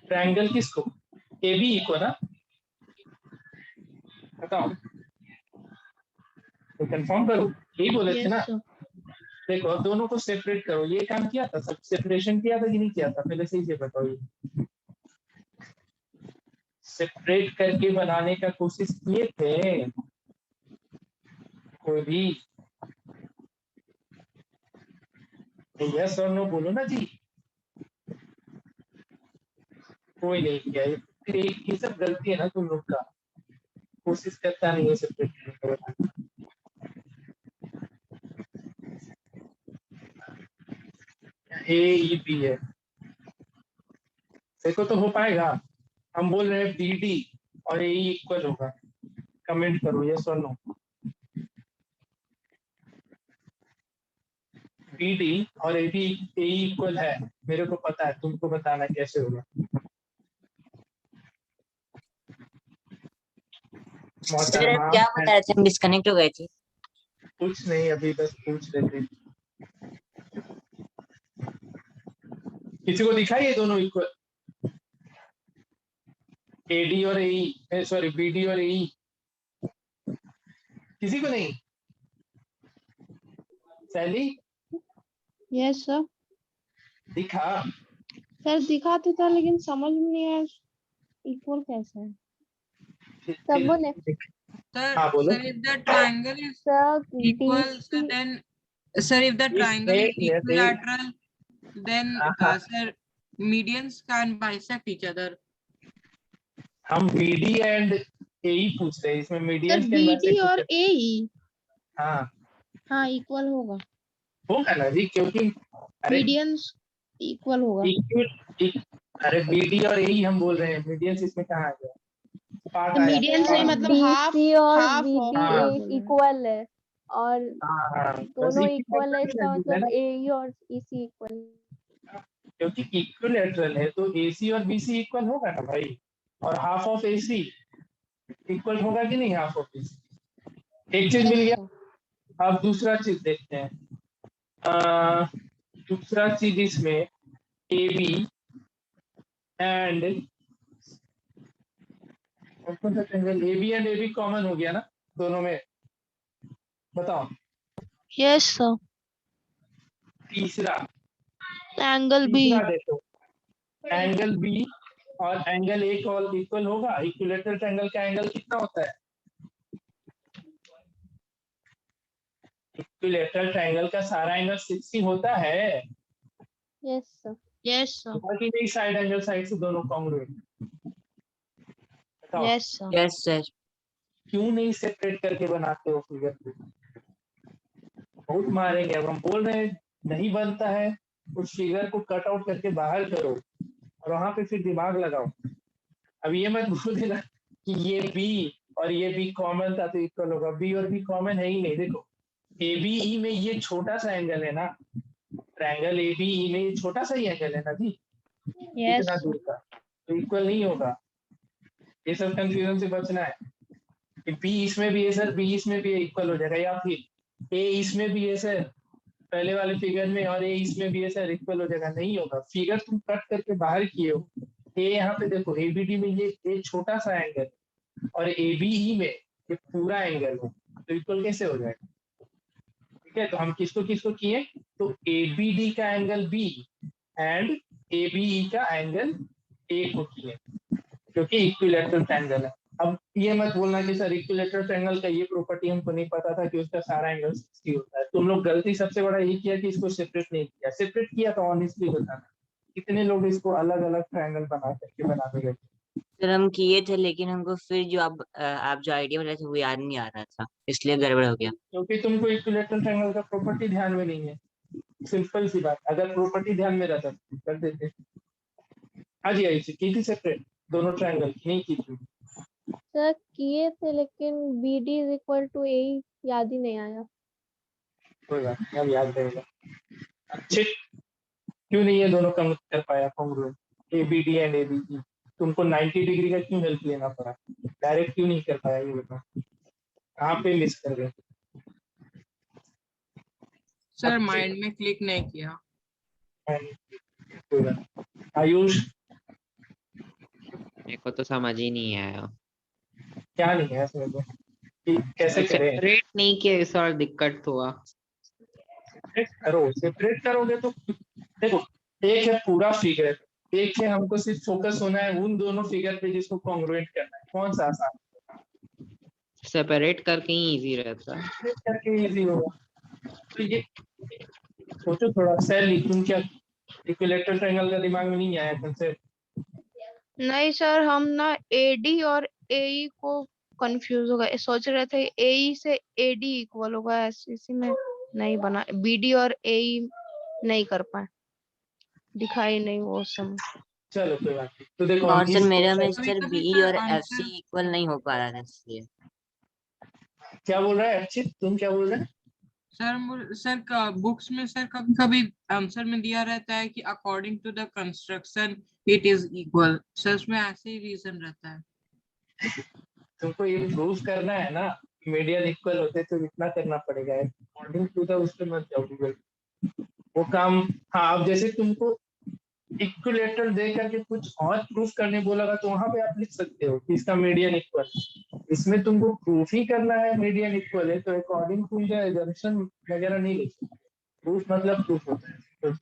triangle किसको, ए बी को ना, बताओ तो कंफर्म करो, यही बोले थे ना। Yes, sir. देखो अब दोनों को सेपरेट करो, ये काम किया था, सब सेपरेशन किया था कि नहीं किया था, पहले से ही बताओ। ये सेपरेट करके बनाने का कोशिश किए थे कोई भी? यस और नो बोलो ना जी। कोई नहीं किया, फिर ये सब गलती है ना तुम लोग का, कोशिश करता नहीं है सेपरेट करने का। ए ई बी है, देखो तो हो पाएगा? हम बोल रहे हैं बी डी और ए इक्वल होगा, कमेंट करो यस और नो। बी डी और ए बी ए इक्वल है, मेरे को पता है, तुमको बताना कैसे होगा। सर आप क्या बता रहे थे, हम डिस्कनेक्ट हो गए थे। कुछ नहीं, अभी बस पूछ रहे थे। किसी को दिखाई ये दोनों इक्वल, एडी और ए, सॉरी बीडी और ए, किसी को नहीं? सैली Yes, sir. दिखा? सर दिखाते था लेकिन समझ में नहीं आया इक्वल कैसे है। सब बोले सर हाँ बोलो। Sir if the triangle is sir equal so DC then Sir, if the triangle is Yes, equilateral, then हाँ, sir, medians can bisect each other. हम BD एंड AE पूछ रहे हैं, इसमें सर मीडियंस कैन बीडी और AE हाँ हाँ इक्वल होगा, होगा ना जी, क्योंकि अरे मीडियंस इक्वल होगा। अरे BD और AE हम बोल रहे हैं, मीडियंस इसमें कहाँ आ गया, पार्ट तो आया मीडियन से हाँ, मतलब हाफ BC और हाफ BD हाँ। इक्वल है और हाँ, बस दोनों इक्वल है, equilateral इसका है मतलब ना, AE और EC इक्वल है। क्योंकि इक्विलेटरल है तो AC और BC इक्वल होगा ना भाई, और हाफ ऑफ AC इक्वल होगा कि नहीं, हाफ ऑफ AC। एक चीज मिल गया, अब दूसरा चीज देखते हैं। दूसरा चीज इसमें AB and AB and AB common हो गया ना दोनों में, बताओ। Yes sir. तीसरा एंगल बी तीसरा देखो, एंगल B और एंगल A कॉल इक्वल होगा। इक्विलेटरल ट्रायंगल का एंगल कितना होता है, इक्विलेटरल ट्रायंगल का सारा एंगल 60 होता है, यस सर। Yes sir. बाकी नहीं साइड एंगल साइड से दोनों कॉन्ग्रुएंट, बताओ यस सर। Yes sir. क्यों नहीं सेपरेट करके बनाते हो फिगर को, बहुत मारेंगे। अब हम बोल रहे हैं नहीं बनता है, उस फिगर को कट आउट करके बाहर करो और वहां पे फिर दिमाग लगाओ। अब ये मत बोल देना कि ये B और ये B कॉमन था तो इक्वल होगा, B और B कॉमन है ही नहीं। देखो ABE में ये छोटा सा एंगल है ना, ट्रायंगल ABE में ये छोटा सा ही एंगल है ना जी, यस इतना दूर का, तो इक्वल नहीं होगा। ये सब कंफ्यूजन से बचना है कि B इसमें भी है सर, B इसमें भी इक्वल हो जाएगा, या फिर A इसमें भी है सर पहले वाले फिगर में और A इसमें भी है सर इक्वल हो जाएगा, नहीं होगा। फिगर तुम कट करके बाहर किए हो, A यहाँ पे देखो ABD में ये छोटा सा एंगल और ABE में ये पूरा एंगल है, तो इक्वल कैसे हो जाएगा। ठीक है, तो हम किसको किसको किए, तो ABD का एंगल B एंड ABE का एंगल A को किए, क्योंकि इक्विलेटरल ट्रायंगल है। अब ये मत बोलना कि सर इक्विलेटरल ट्रायंगल का ये प्रॉपर्टी हमको नहीं पता था कि उसका सारा एंगल 60 होता है। तुम लोग गलती सबसे बड़ा ये किया कि इसको सेपरेट नहीं किया, सेपरेट किया तो ऑनेस्टली बताना कितने लोग इसको अलग अलग ट्रायंगल बना करके बनाते गए। सर हम किए थे लेकिन हमको फिर जो आप जो आइडिया बताए थे वो याद नहीं आ रहा था, इसलिए गड़बड़ हो गया। क्योंकि तुमको इक्विलेटरल ट्रायंगल का प्रॉपर्टी ध्यान में नहीं है, सिंपल सी बात। अगर प्रॉपर्टी ध्यान में रहता तो कर देते। हाँ जी, आई की थी सेपरेट दोनों ट्रायंगल नहीं की थी सर किए थे लेकिन BD is equal to AE याद ही नहीं आया। कोई बात नहीं, अब याद रहेगा। अच्छे क्यों नहीं है दोनों कम कर पाया कॉन्ग्रुएंट, ABD एंड ABE। तुमको 90 डिग्री का क्यों हेल्प लेना पड़ा, डायरेक्ट क्यों नहीं कर पाया, ये बताओ कहाँ पे मिस कर गए। सर माइंड में क्लिक नहीं किया। कोई बात नहीं। आयुष मेरे को तो समझ ही नहीं आया, क्या नहीं है इसमें तो, कि कैसे करें। सेपरेट नहीं किया इस और दिक्कत हुआ। सेपरेट करोगे तो देखो, एक है पूरा फिगर, एक है हमको सिर्फ फोकस होना है उन दोनों फिगर पे जिसको कॉन्ग्रुएंट करना है। कौन सा आसान, सेपरेट करके ही इजी रहता है। सेपरेट करके इजी होगा। तो ये सोचो थोड़ा, सैली तुम क्या इक्विलेटरल ट्रायंगल का दिमाग में नहीं आया तुमसे। नहीं सर, हम ना AD और AE को कंफ्यूज हो गए, सोच रहे थे AE से AD इक्वल होगा, इसी में नहीं बना। BD और AE नहीं कर पाए, दिखाई नहीं वो सब। चलो कोई बात नहीं, तो देखो और हम सर इस मेरा में कभी सर कभी BE सर और आंसर, FC इक्वल नहीं हो पा रहा था इसलिए। क्या बोल रहा है अर्चित, तुम क्या बोल रहे हैं। सर का बुक्स में सर कभी कभी आंसर में दिया रहता है कि according to the construction it is equal. Sir उसमें ऐसे ही रीजन रहता है। तुमको ये प्रूव करना है ना, मीडियन इक्वल होते तो इतना करना पड़ेगा, अकॉर्डिंग टू द उस पे मत जाओ गूगल, वो काम। हाँ, अब जैसे तुमको इक्विलेटरल दे करके कुछ और प्रूफ करने बोला तो वहां पे आप लिख सकते हो कि इसका मीडियन इक्वल। इसमें तुमको प्रूफ ही करना है मीडियन इक्वल है, तो अकॉर्डिंग टू द एजम्पशन वगैरह नहीं लिख सकते। प्रूफ मतलब प्रूफ होता है।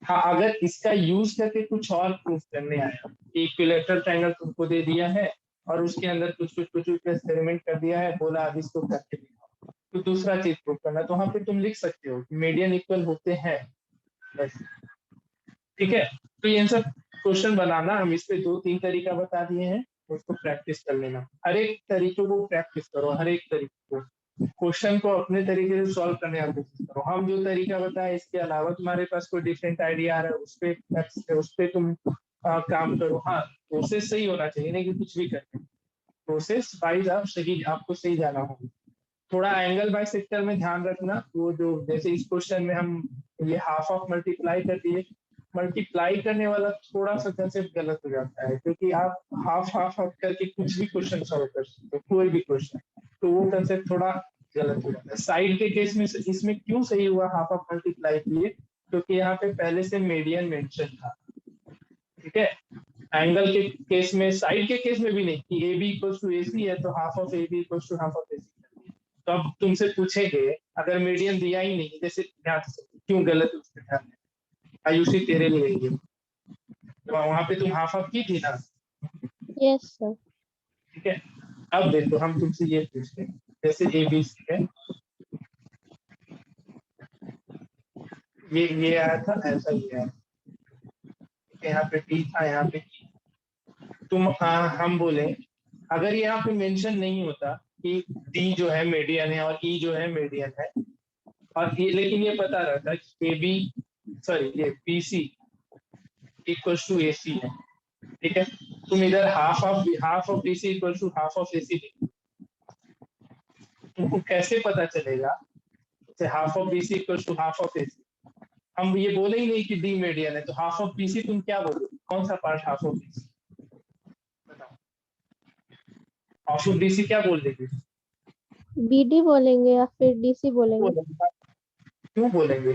हाँ, अगर इसका यूज करके कुछ और प्रूफ करने आया, इक्विलेटरल ट्रायंगल तुमको दे दिया है और उसके अंदर कुछ कुछ एक्सपेरिमेंट कर दिया है, बोला अब इसको करके दिखाओ, तो दूसरा चीज प्रूव करना, तो वहां पे तुम लिख सकते हो मीडियन इक्वल होते हैं बस। ठीक है, तो ये सब क्वेश्चन बनाना हम इस पे 2-3 तरीका बता दिए हैं, उसको प्रैक्टिस कर लेना। हर एक तरीके को प्रैक्टिस करो, हर एक तरीके को, क्वेश्चन को अपने तरीके से सॉल्व करने का कोशिश करो। हम जो तरीका बताए इसके अलावा तुम्हारे पास कोई डिफरेंट आइडिया आ रहा है उस पे तुम काम करो। हाँ, प्रोसेस सही होना चाहिए, नहीं कि कुछ भी करते प्रोसेस वाइज आप सही, आपको सही जाना होगा। थोड़ा एंगल बाय सेक्टर में ध्यान रखना, वो जो जैसे इस क्वेश्चन में हम ये हाफ ऑफ मल्टीप्लाई कर दिए, मल्टीप्लाई करने वाला थोड़ा सा कंसेप्ट गलत हो जाता है, क्योंकि आप हाफ हाफ हाफ करके कुछ भी क्वेश्चन सॉल्व कर सकते हो, कोई भी क्वेश्चन, तो वो कंसेप्ट थोड़ा गलत हो जाता है। साइड के केस में इसमें क्यों सही हुआ हाफ ऑफ मल्टीप्लाई किए, क्योंकि यहाँ पे पहले से मीडियन मेंशन था। ठीक है, एंगल के केस में, साइड के केस में भी नहीं कि A B equal to A C है तो half of A B equal to half of A C. तो अब तुमसे पूछेंगे अगर मीडियन दिया ही नहीं, जैसे ध्यान से क्यों गलत उस पे ध्यान, आयुषी तेरे लिए ये, तो वहां पे तुम हाफ ऑफ की थी ना। Yes sir. ठीक है, अब देखो हम तुमसे ये पूछते हैं, जैसे ए बी सी है, ये आया था, ऐसा ही आया, यहाँ पे टी था, यहाँ पे E। तुम हम बोले अगर यहाँ पे मेंशन नहीं होता कि डी जो है मीडियन है और ई जो है मीडियन है, और ये लेकिन ये पता रहता कि ए बी, सॉरी ये B C equal to A C है। ठीक है, तुम इधर half of B C equal to half of A C लिखो, तुमको कैसे पता चलेगा half of B C equal to half of A C. हम ये बोले ही नहीं कि डी मीडियन है, तो हाफ ऑफ बी सी तुम क्या बोलोगे, कौन सा part half of B C, बताओ। हाफ ऑफ बी सी क्या बोल देगी, बीडी बोलेंगे या फिर डीसी बोलेंगे। क्यों बोलेंगे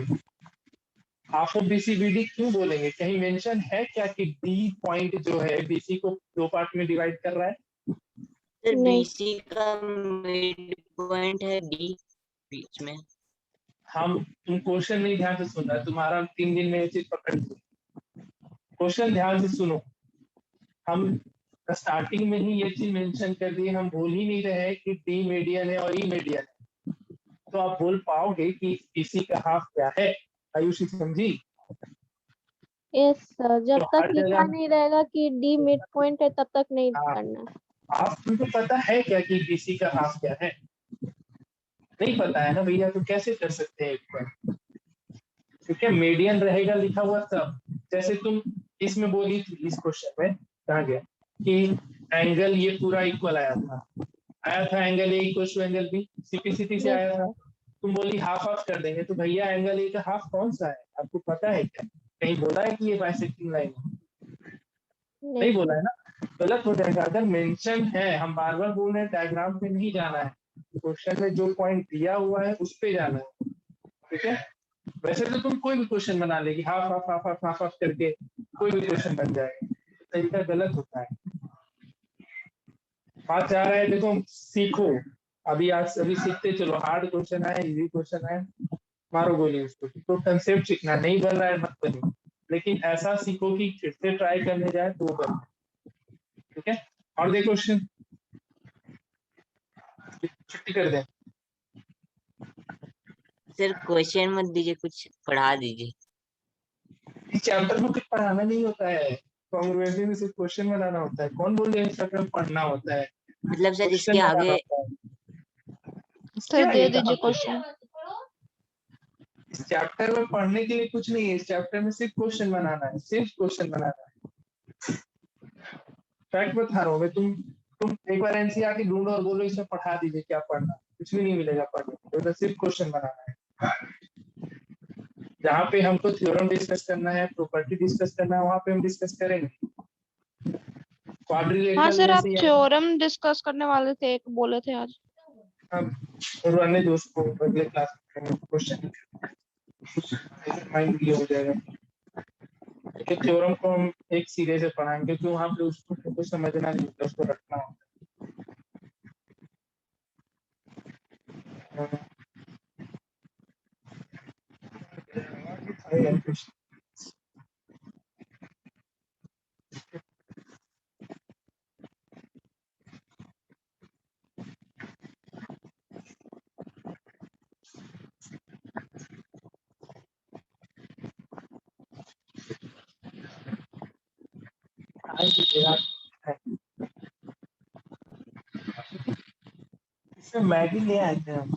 हाफ ऑफ बीसी बीडी, क्यों बोलेंगे, कहीं मेंशन है क्या कि डी पॉइंट जो है बीसी को 2 पार्ट में डिवाइड कर रहा है। सर नहीं। बीसी का मिड पॉइंट है डी बीच में। हम तुम क्वेश्चन नहीं ध्यान से सुन रहा, तुम्हारा 3 दिन में ये चीज पकड़ ली, क्वेश्चन ध्यान से सुनो। हम स्टार्टिंग में ही ये चीज मेंशन कर दिए, हम बोल ही नहीं रहे कि डी मीडियन है और ई मीडियन है, तो आप बोल पाओगे कि बीसी का हाफ क्या है, आयुषी समझी। यस सर, जब तो तक हर लिखा जगह नहीं रहेगा कि डी मिड पॉइंट है तब तक नहीं करना है। आप तुमको पता है क्या कि बीसी का हाफ क्या है, नहीं पता है ना भैया, तो कैसे कर सकते हैं एक बार, ठीक है। मीडियन रहेगा लिखा हुआ तब, जैसे तुम इसमें बोली थी इस क्वेश्चन में, कहा गया कि एंगल ये पूरा इक्वल आया था angle A equal to angle B, simplicity से Yes, आया था, sir. तुम बोली हाफ ऑफ कर देंगे, तो भैया एंगल ए का हाफ कौन सा है, आपको पता है क्या, कहीं बोला है कि ये बाइसेक्टिंग लाइन है, नहीं बोला है ना, गलत हो जाएगा। अगर मेंशन है, हम बार बार बोल रहे हैं डायग्राम पे नहीं जाना है, क्वेश्चन में जो पॉइंट दिया हुआ है उस पे जाना है। ठीक है, वैसे तो तुम कोई भी क्वेश्चन बना लेगी, half half half half half half करके कोई भी क्वेश्चन बन जाएगा, तरीका गलत होता है। बात जा रहा है, देखो सीखो, अभी सीखते चलो, हार्ड क्वेश्चन है, इजी क्वेश्चन है, मारो गोली उसको, तो कंसेप्ट सीखना, नहीं बन रहा है मत बनो, लेकिन ऐसा सीखो कि फिर से ट्राई करने जाए तो बनो। ठीक है, और देखो क्वेश्चन, छुट्टी कर दें। सर क्वेश्चन मत दीजिए, कुछ पढ़ा दीजिए। इस चैप्टर में कुछ पढ़ाना नहीं होता है, कॉन्ग्रुएंसी में सिर्फ क्वेश्चन बनाना होता है, कौन बोल रहे हैं इस चैप्टर में पढ़ना होता है, मतलब सर क्वेश्चन इसके बनाना आगे होता है। सर क्या दे ये दीजिए कहा? क्वेश्चन। इस चैप्टर में पढ़ने के लिए कुछ नहीं है, इस चैप्टर में सिर्फ क्वेश्चन बनाना है, सिर्फ क्वेश्चन बनाना है। फैक्ट बता रहा हूँ मैं, तुम एक बार एनसीईआरटी ढूंढो और बोलो इसमें पढ़ा दीजिए क्या पढ़ना, कुछ भी नहीं मिलेगा पढ़ने को, तो सिर्फ क्वेश्चन बनाना है। जहाँ पे हमको थ्योरम डिस्कस करना है, प्रॉपर्टी डिस्कस करना है, वहाँ पे हम डिस्कस करेंगे। हाँ क्वाड्रिलेटरल सर, आप जैसे थ्योरम डिस्कस करने वाले थे, एक बोले थे आज। हम और अन्य दोस्त को अगले क्लास में क्वेश्चन माइंड हो जाएगा, क्योंकि थ्योरम को हम एक सिरे से पढ़ाएंगे, क्योंकि वहाँ पे उसको कुछ समझना नहीं होता, उसको रखना होता है। आई कीजिएगा। इसमें मैगी ले आए थे हम,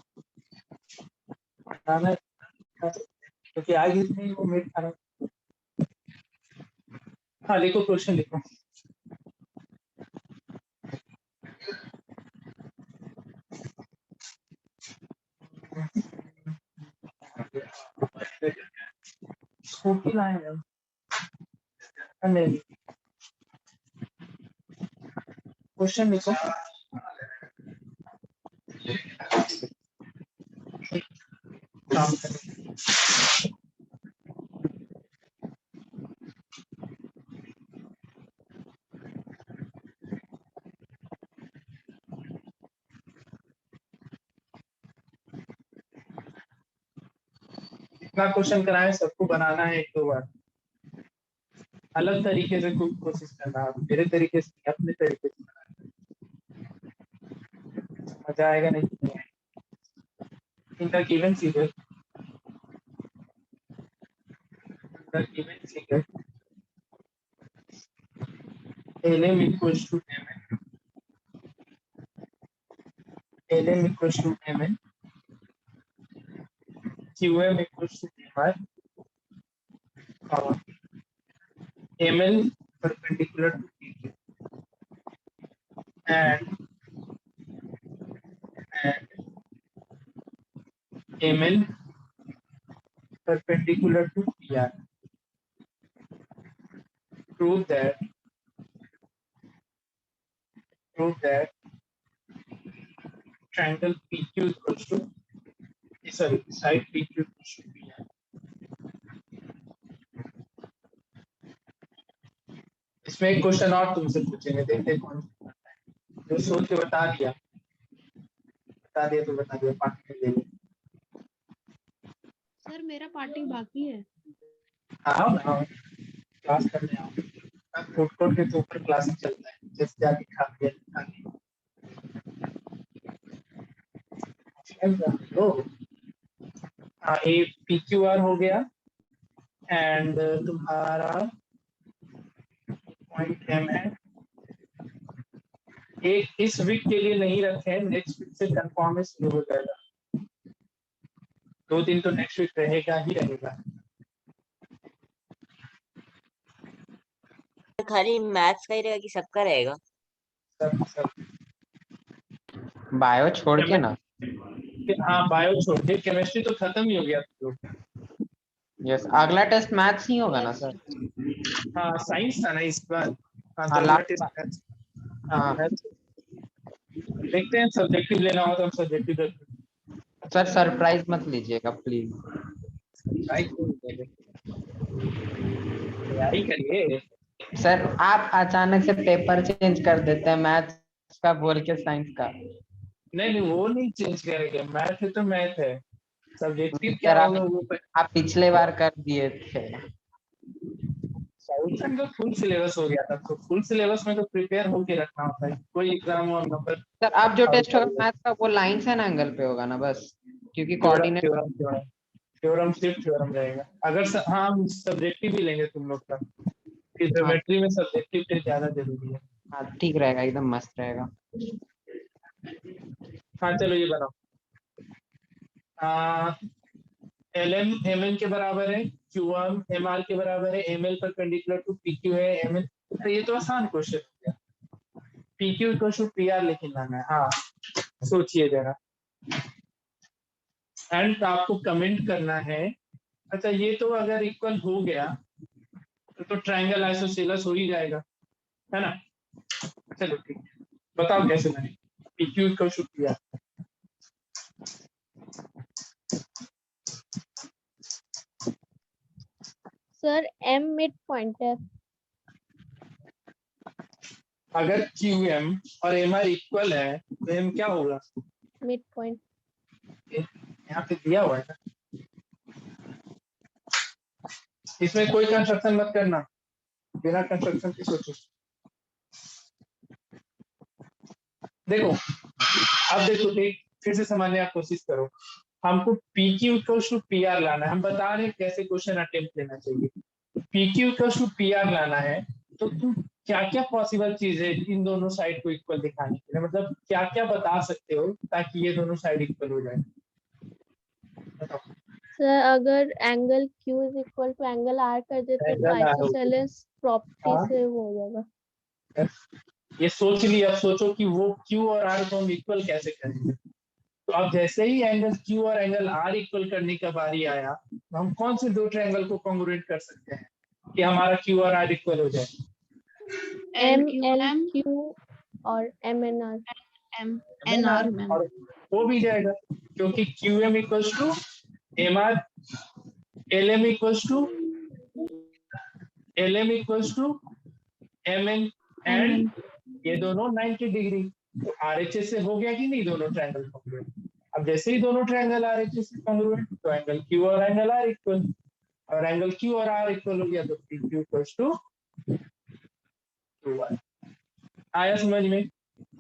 खाना क्योंकि आज इतनी वो मीट खाना। हाँ लिखो, क्वेश्चन लिखो। स्कूटी लाए हैं हम। नहीं, क्वेश्चन लिखो। काम करें। इतना क्वेश्चन कराए, सबको बनाना है 1-2 बार। अलग तरीके से कोशिश करना, मेरे तरीके से, अपने तरीके से बनाना। मजा आएगा नहीं? इनका given figure, LM equals to MN, LM equals to MN, QM equals to MR, ML perpendicular to PQ, and ML perpendicular to PR. Prove that triangle PQ equals to, sorry, side PQ equals to PR. इसमें एक क्वेश्चन और तुमसे पूछेंगे, देखते कौन जो सोच के बता दिया तो बता दिया, पार्टी ले लो। सर मेरा पार्टी बाकी है। आओ ना, क्लास करने आओ। फूड कोर्ट के तो ऊपर क्लास चलता है, जैसे जाके खा लिया। हाँ, ये PQR हो गया, एंड तुम्हारा पॉइंट M है। एक इस वीक के लिए नहीं रखे, नेक्स्ट वीक से कंफर्म है, शुरू हो जाएगा। 2 दिन तो नेक्स्ट वीक रहेगा ही रहेगा। खाली मैथ्स का ही रहेगा कि सबका रहेगा? सब बायो छोड़ के ना। हाँ, बायो छोड़ के, केमिस्ट्री तो खत्म ही हो गया। यस, अगला टेस्ट मैथ्स ही होगा ना सर? हाँ, साइंस था ना इस बार। हाँ, लास्ट। हाँ, देखते हैं, सब्जेक्टिव लेना हो तो हम सब्जेक्टिव। सर सरप्राइज मत लीजिएगा प्लीज। तैयारी करिए सर, आप अचानक से पेपर चेंज कर देते हैं मैथ्स का बोल के साइंस का। नहीं, वो नहीं चेंज करेंगे। मैथ है तो मैथ है, सब्जेक्टिव सर, क्या होगा वो आप पिछले बार कर दिए थे। साउथ का फुल सिलेबस हो गया था, तो फुल सिलेबस में तो प्रिपेयर होके रखना होता है, कोई एग्जाम और नंबर। सर आप जो टेस्ट होगा मैथ्स का वो लाइंस एंड एंगल पे होगा ना बस, क्योंकि कोऑर्डिनेट। थ्योरम सिर्फ थ्योरम रहेगा। अगर हाँ, हम सब्जेक्टिव भी लेंगे तुम लोग का, ज्योमेट्री में सब्जेक्टिव पे ज्यादा जरूरी है। हाँ ठीक रहेगा, एकदम मस्त रहेगा। हाँ चलो ये बनाओ। LM MN के बराबर है, QM MR के बराबर है, ML परपेंडिकुलर टू PQ है, MN। तो ये तो आसान क्वेश्चन हो गया। PQ इक्वल टू PR लेकिन लाना है। हाँ, सोचिए जरा, एंड आपको कमेंट करना है। अच्छा, ये तो अगर इक्वल हो गया तो ट्रायंगल आइसोसेलेस हो ही जाएगा, है ना? चलो ठीक है, बताओ कैसे बने। PQ equal to PR। Sir M mid point है। अगर QM और MR इक्वल है तो M क्या होगा? Mid point. यहाँ पे दिया हुआ है ना, इसमें कोई कंस्ट्रक्शन मत करना, बिना कंस्ट्रक्शन के सोचो। देखो, अब देखो, फिर से समझने की कोशिश करो। हमको PQ इक्वल्स टू PR लाना है। हम बता रहे हैं कैसे क्वेश्चन अटेम्प्ट लेना चाहिए। PQ इक्वल्स टू PR लाना है तो तुम क्या क्या पॉसिबल चीज है इन दोनों साइड को इक्वल दिखाने के लिए, मतलब क्या क्या बता सकते हो ताकि ये दोनों साइड इक्वल हो जाए? बताओ। सर अगर angle Q is equal to angle R कर देते तो Angle R हो गया। आइसोसेलेस प्रॉपर्टी हाँ। से वो हो जाएगा। ये सोच लिया, अब सोचो कि वो Q और R को हम इक्वल कैसे करेंगे। तो अब जैसे ही एंगल Q और एंगल R इक्वल करने का बारी आया, तो हम कौन से दो ट्रायंगल को कॉन्ग्रुएंट कर सकते हैं कि हमारा Q और R इक्वल हो जाए? MLQ और MNR। MNR ma'am. और हो भी जाएगा क्योंकि QM equals to MR, LM equals to MN and ये दोनों 90 डिग्री। तो RHS से हो गया कि नहीं दोनों ट्रायंगल कॉन्ग्रुएंट? अब जैसे ही दोनों ट्रायंगल RHS से कॉन्ग्रुएंट तो एंगल Q और एंगल R इक्वल, और एंगल Q और R इक्वल हो गया तो PQ इक्वल्स टू 2R। आया समझ में?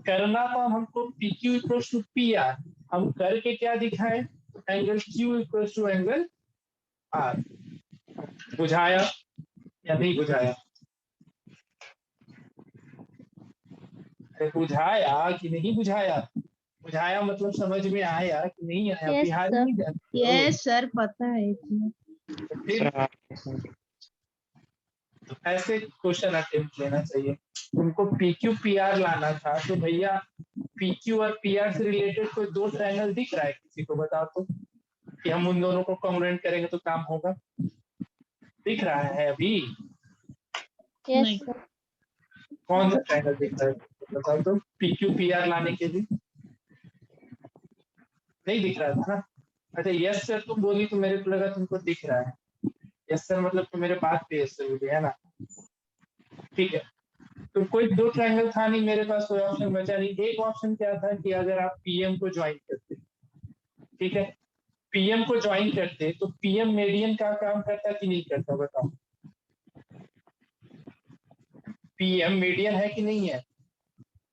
करना तो हमको PQ इक्वल्स टू PR, हम करके क्या दिखाए? Angle Q equals to angle R। बुझाया या नहीं बुझाया? बुझाया कि नहीं बुझाया? बुझाया मतलब समझ में आया कि नहीं आया? Yes, Bihar sir. नहीं जाते हो? यस सर पता है। तो फिर तो ऐसे क्वेश्चन अटेम्प्ट लेना चाहिए। तुमको PQ PR लाना था तो भैया PQ और PR से रिलेटेड कोई दो ट्रायंगल दिख रहा है किसी को? बताओ तो कि हम उन दोनों को कॉन्ग्रुएंट करेंगे तो काम होगा। दिख रहा है अभी? Yes, sir. कौन सा ट्रायंगल दिख रहा है बताओ तो PQ PR लाने के लिए? नहीं दिख रहा था ना? अच्छा यस सर तुम बोली तो मेरे को लगा तुमको दिख रहा है। यस सर मतलब तो मेरे बात पे यस सर बोली है ना? ठीक है। तो कोई दो ट्रायंगल था नहीं मेरे पास, कोई ऑप्शन बचा नहीं। एक ऑप्शन क्या था कि अगर आप PM को ज्वाइन करते, ठीक है, PM को ज्वाइन करते तो PM मीडियन का काम करता कि नहीं करता? बताओ। PM मीडियन है कि नहीं है?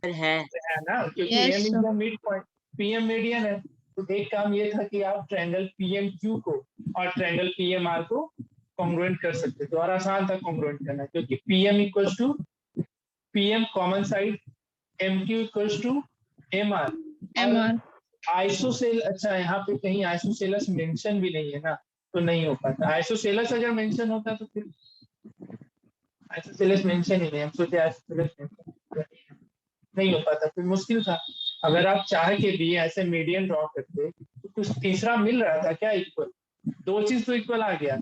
है ना, क्योंकि Yes, M is sir. The mid point, PM median है। तो एक काम ये था कि आप ट्रायंगल PMQ को और ट्रायंगल PMR को कॉन्ग्रुएंट कर सकते थे, और आसान था कॉन्ग्रुएंट करना क्योंकि PM equals to PM common side, MQ equals to MR। MR. Isosceles, अच्छा यहाँ पे कहीं आइसोसेलस मेंशन भी नहीं है ना, तो नहीं हो पाता। आइसोसेलस अगर मेंशन होता तो फिर आइसोसेलस मेंशन ही नहीं, हम सोचे आइसोसेलस मेंशन नहीं हो पाता, फिर मुश्किल था। अगर आप चाह के भी ऐसे मीडियन ड्रॉ करते तो कुछ तीसरा मिल रहा था क्या इक्वल? दो चीज तो इक्वल आ गया,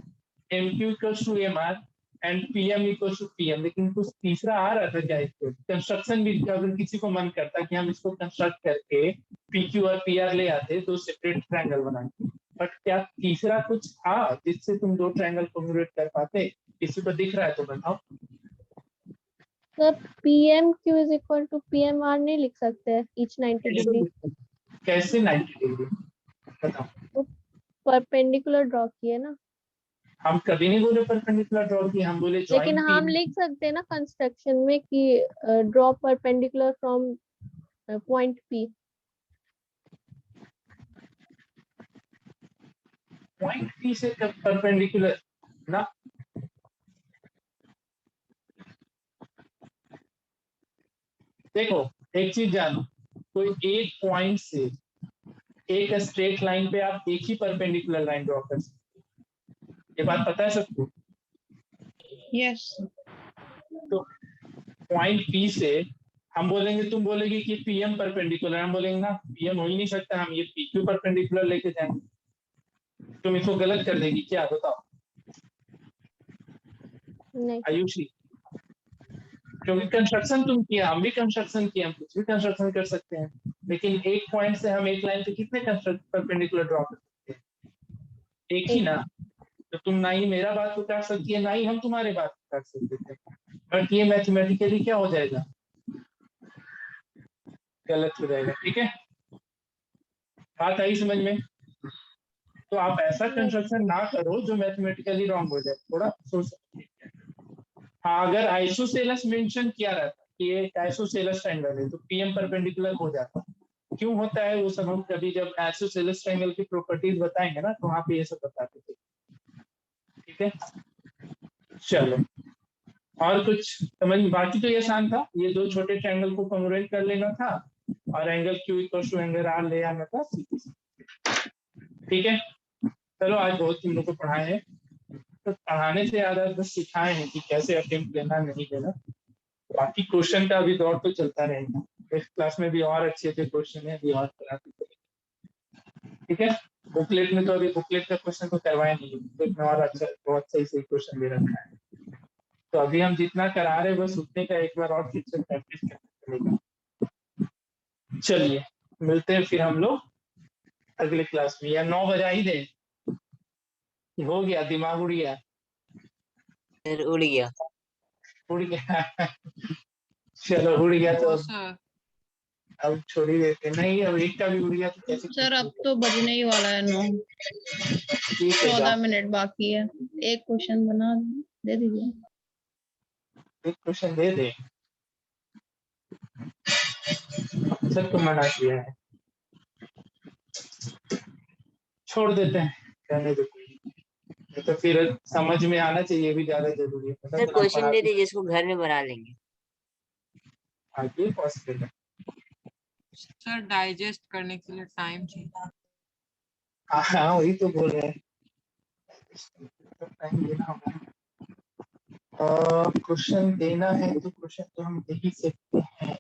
MQ equals to MR and PM equals to PM, लेकिन कुछ तीसरा आ रहा था क्या इक्वल? कंस्ट्रक्शन भी अगर किसी को मन करता कि हम इसको कंस्ट्रक्ट करके PQ और PR ले आते तो सेपरेट ट्रायंगल बनाते, बट क्या तीसरा कुछ था जिससे तुम दो ट्रायंगल कॉन्ग्रुएट कर पाते? किसी को दिख रहा है तो बताओ। Sir, PMQ is equal to PMR नहीं लिख सकते each 90 degree. कैसे 90 डिग्री? बताओ। परपेंडिकुलर ड्रॉ किए ना, हम कभी नहीं बोले परपेंडिकुलर ड्रॉ की, हम बोले लेकिन हम लिख सकते हैं ना कंस्ट्रक्शन में कि draw perpendicular from point P. Point P से परपेंडिकुलर ना, देखो एक चीज जानो, कोई एक पॉइंट से एक स्ट्रेट लाइन पे आप एक ही परपेंडिकुलर लाइन ड्रॉ कर सकते, ये बात पता है सबको? Yes. तो पॉइंट P से हम बोलेंगे, तुम बोलेगी कि PM परपेंडिकुलर, हम बोलेंगे ना PM हो ही नहीं सकता, हम ये PQ परपेंडिकुलर लेके जाएंगे। तुम इसको गलत कर देगी क्या? बताओ नहीं, आयुषी, क्योंकि कंस्ट्रक्शन तुम किया, हम भी कंस्ट्रक्शन किया, हम कुछ भी कंस्ट्रक्शन कर सकते हैं, लेकिन एक पॉइंट से हम एक लाइन पे कितने परपेंडिकुलर ड्रॉ कर सकते हैं? एक ही ना। तो तुम ना ही मेरा बात को काट सकती है, ना ही हम तुम्हारे बात को काट सकते थे, बट ये मैथमेटिकली क्या हो जाएगा? गलत हो जाएगा। ठीक है, बात आई समझ में? तो आप ऐसा कंस्ट्रक्शन ना करो जो मैथमेटिकली रॉन्ग हो जाए, थोड़ा सोच सकते हैं। हाँ, अगर आइसोसेलस मेंशन किया रहता कि ये आइसोसेलस ट्रायंगल है तो PM परपेंडिकुलर हो जाता। क्यों होता है वो सब हम कभी जब आइसोसेलस ट्रायंगल की प्रॉपर्टीज बताएंगे ना तो वहां पे ये सब बताते थे। ठीक है, चलो और कुछ समझ में? बाकी तो ये आसान था, ये दो छोटे ट्रायंगल को कॉन्ग्रुएंट कर लेना था और angle Q equal to angle R ले आना था। ठीक है, चलो आज बहुत तुम लोग को पढ़ाए हैं, तो पढ़ाने से ज्यादा बस सिखाए हैं कि कैसे अटेम्प्ट लेना नहीं लेना। बाकी क्वेश्चन का अभी दौर तो चलता रहेगा, नेक्स्ट क्लास में भी और अच्छे अच्छे क्वेश्चन है, अभी और कराते चलेंगे। ठीक है, बुकलेट में तो अभी बुकलेट का क्वेश्चन तो करवाया नहीं, बुकलेट में और अच्छा बहुत सही सही क्वेश्चन दे रखा है। तो अभी हम जितना करा रहे हैं बस उतने का एक बार और फिर से प्रैक्टिस करना पड़ेगा। चलिए मिलते हैं फिर हम लोग अगले क्लास में, या 9 बजा ही दे, हो गया दिमाग उड़ गया, सर उड़ गया। उड़ गया चलो उड़ गया तो नो अब सर, अब छोड़ ही देते, नहीं अब एक का भी उड़ गया तो कैसे सर अब तो बजने ही वाला है 9, ठीक है 14 जाओ, मिनट बाकी है। एक क्वेश्चन बना दे दीजिए। एक क्वेश्चन दे दे, सबको मना किया है, छोड़ देते हैं, कहने दो, ये तो फिर समझ में आना चाहिए, ये भी ज्यादा जरूरी है, सर क्वेश्चन दे दीजिए, इसको घर में बना लेंगे। आगे पॉसिबल है। सर डाइजेस्ट करने के लिए टाइम चाहिए। हाँ वही तो बोल रहे हैं, टाइम देना होगा। क्वेश्चन देना है तो क्वेश्चन तो हम दे ही सकते हैं।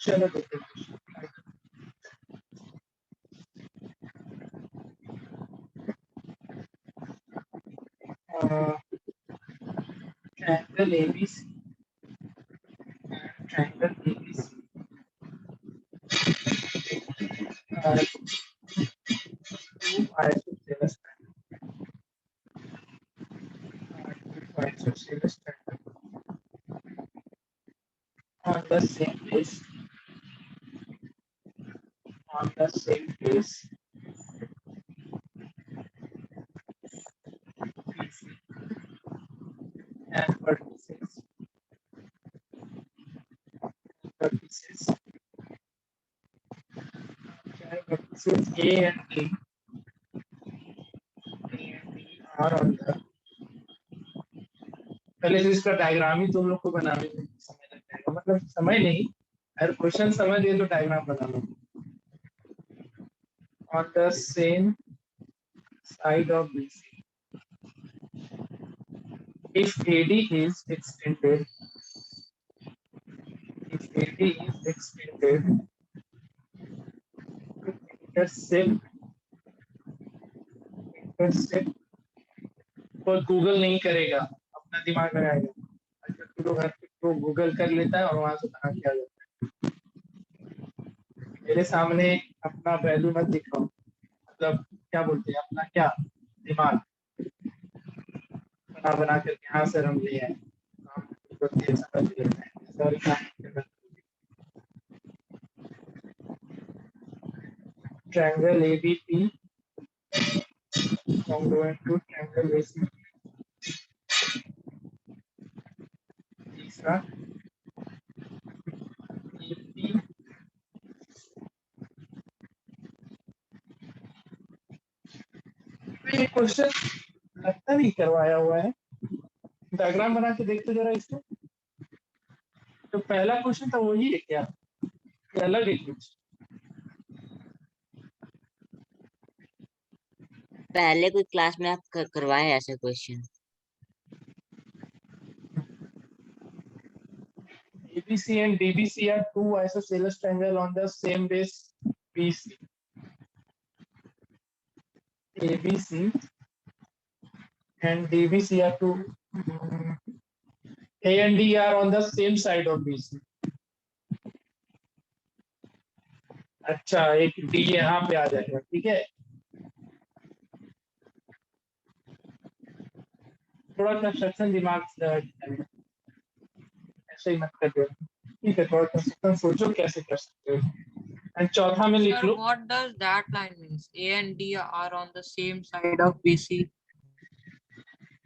चलो देखते हैं। Triangle ABC, triangle ABC two isosceles triangles on the same base, on the same base BC and vertices A and B are on the, पहले तो इसका डायग्राम ही तुम लोग को बनाने में समय लग जाएगा, मतलब समय नहीं, अगर क्वेश्चन समझ गए तो डायग्राम बना लो। On the same side of BC, if AD is extended, if AD is extended to intercept कोई गूगल नहीं करेगा, अपना दिमाग लगाएगा, आजकल तो हर को गूगल कर लेता है और वहां से बना के आ जाता है। मेरे सामने अपना वैल्यू मत दिखाओ, मतलब क्या बोलते हैं अपना क्या दिमाग बना बना करके, हाँ सर हम ले आए, समझ लेना है सर का। Triangle ABP congruent to triangle AC, तीसरा EP ये क्वेश्चन लगता नहीं करवाया हुआ है, डायग्राम बना के देखते जरा इसको। तो पहला क्वेश्चन था वही है क्या, ये अलग है कुछ? पहले कोई क्लास में आप करवाए हैं ऐसे question? ABC and DBC are two isosceles triangle on the same base BC. ABC and DBC are two, A and D are on the same side of BC. अच्छा एक D यहाँ पे आ जाएगा, ठीक है, थोड़ा कंस्ट्रक्शन दिमाग से ऐसे ही मत कर दो, ठीक है, थोड़ा कंस्ट्रक्शन सोचो कैसे कर सकते हो, एंड चौथा में लिख Sir, low what does that line means? A and D are on the same side of BC.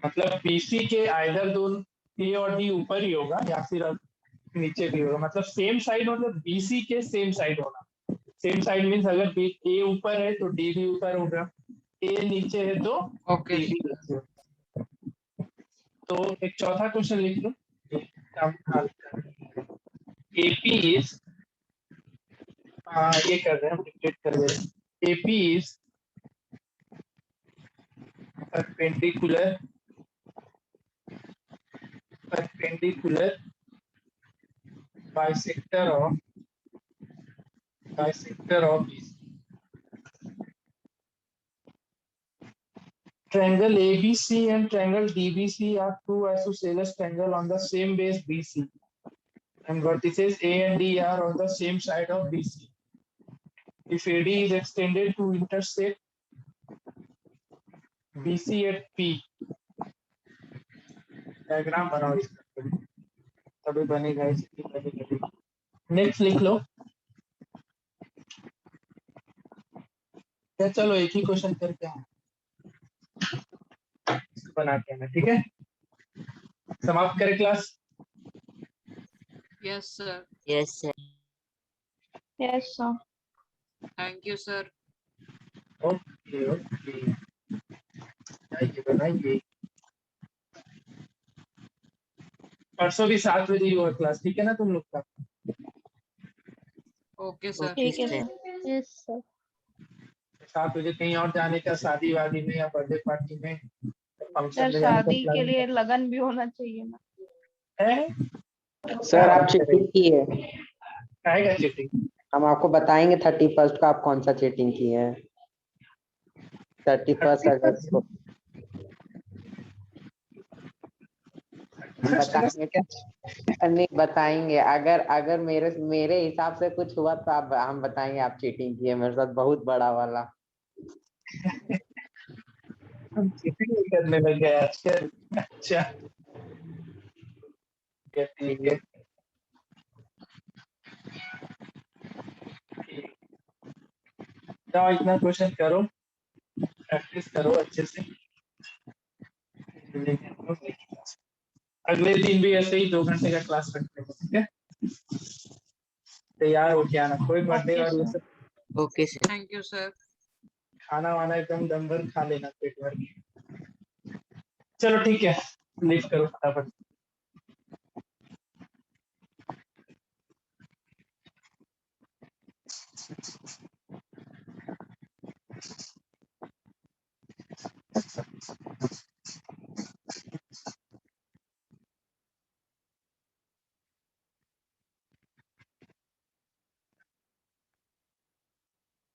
मतलब BC के आइदर दोनों A और D ऊपर ही होगा या फिर नीचे भी होगा, मतलब सेम साइड मतलब BC के सेम साइड होना। सेम साइड मीन्स अगर A ऊपर है तो D भी ऊपर होगा, A नीचे है तो Okay. D भी नीचे होगा। तो एक चौथा क्वेश्चन लिख लो। AP इज ये कर रहे हैं, डिक्टेट कर रहे हैं। AP is perpendicular bisector of triangle ABC and triangle DBC are two isosceles triangle on the same base BC, and vertices A and D are on the same side of BC. If AD is extended to intersect BC at P, diagram बनाओ इसका, तभी बनेगा इसकी। नेक्स्ट लिख लो। क्या चलो एक ही क्वेश्चन करके हैं, बनाते हैं, ठीक है। समाप्त करें class. Yes, sir. Yes, sir. Yes sir. Thank you, sir. Okay okay, बनाइए। परसों भी 7 बजे ही होगा क्लास, ठीक है ना तुम लोग का? Okay, sir. Okay, ठीक है sir. सर। Yes sir. 7 बजे कहीं और जाने का, शादी वादी में या बर्थडे पार्टी में, फंक्शन सर में जाने का शादी के प्लान लिए लगन भी होना चाहिए ना। है। सर आप चीटिंग किए, आएगा चीटिंग। हम आपको बताएंगे 31st को आप कौन सा चीटिंग किए हैं। 31 अगस्त को हम बताएंगे क्या? नहीं बताएंगे, अगर मेरे हिसाब से कुछ हुआ तो आप हम बताएंगे आप चीटिंग किए मेरे साथ, बहुत बड़ा वाला। हम चीटिंग करने लग गए आजकल। अच्छा ठीक है। जाओ इतना क्वेश्चन करो, प्रैक्टिस करो अच्छे से। अगले दिन भी ऐसे ही 2 घंटे का क्लास रखते हैं, ठीक है। तैयार हो के आना, कोई बर्थडे और ये सब Okay, sir. Thank you, sir. खाना वाना एकदम दम भर खा लेना पेट भर के। चलो ठीक है, लीव करो फटाफट।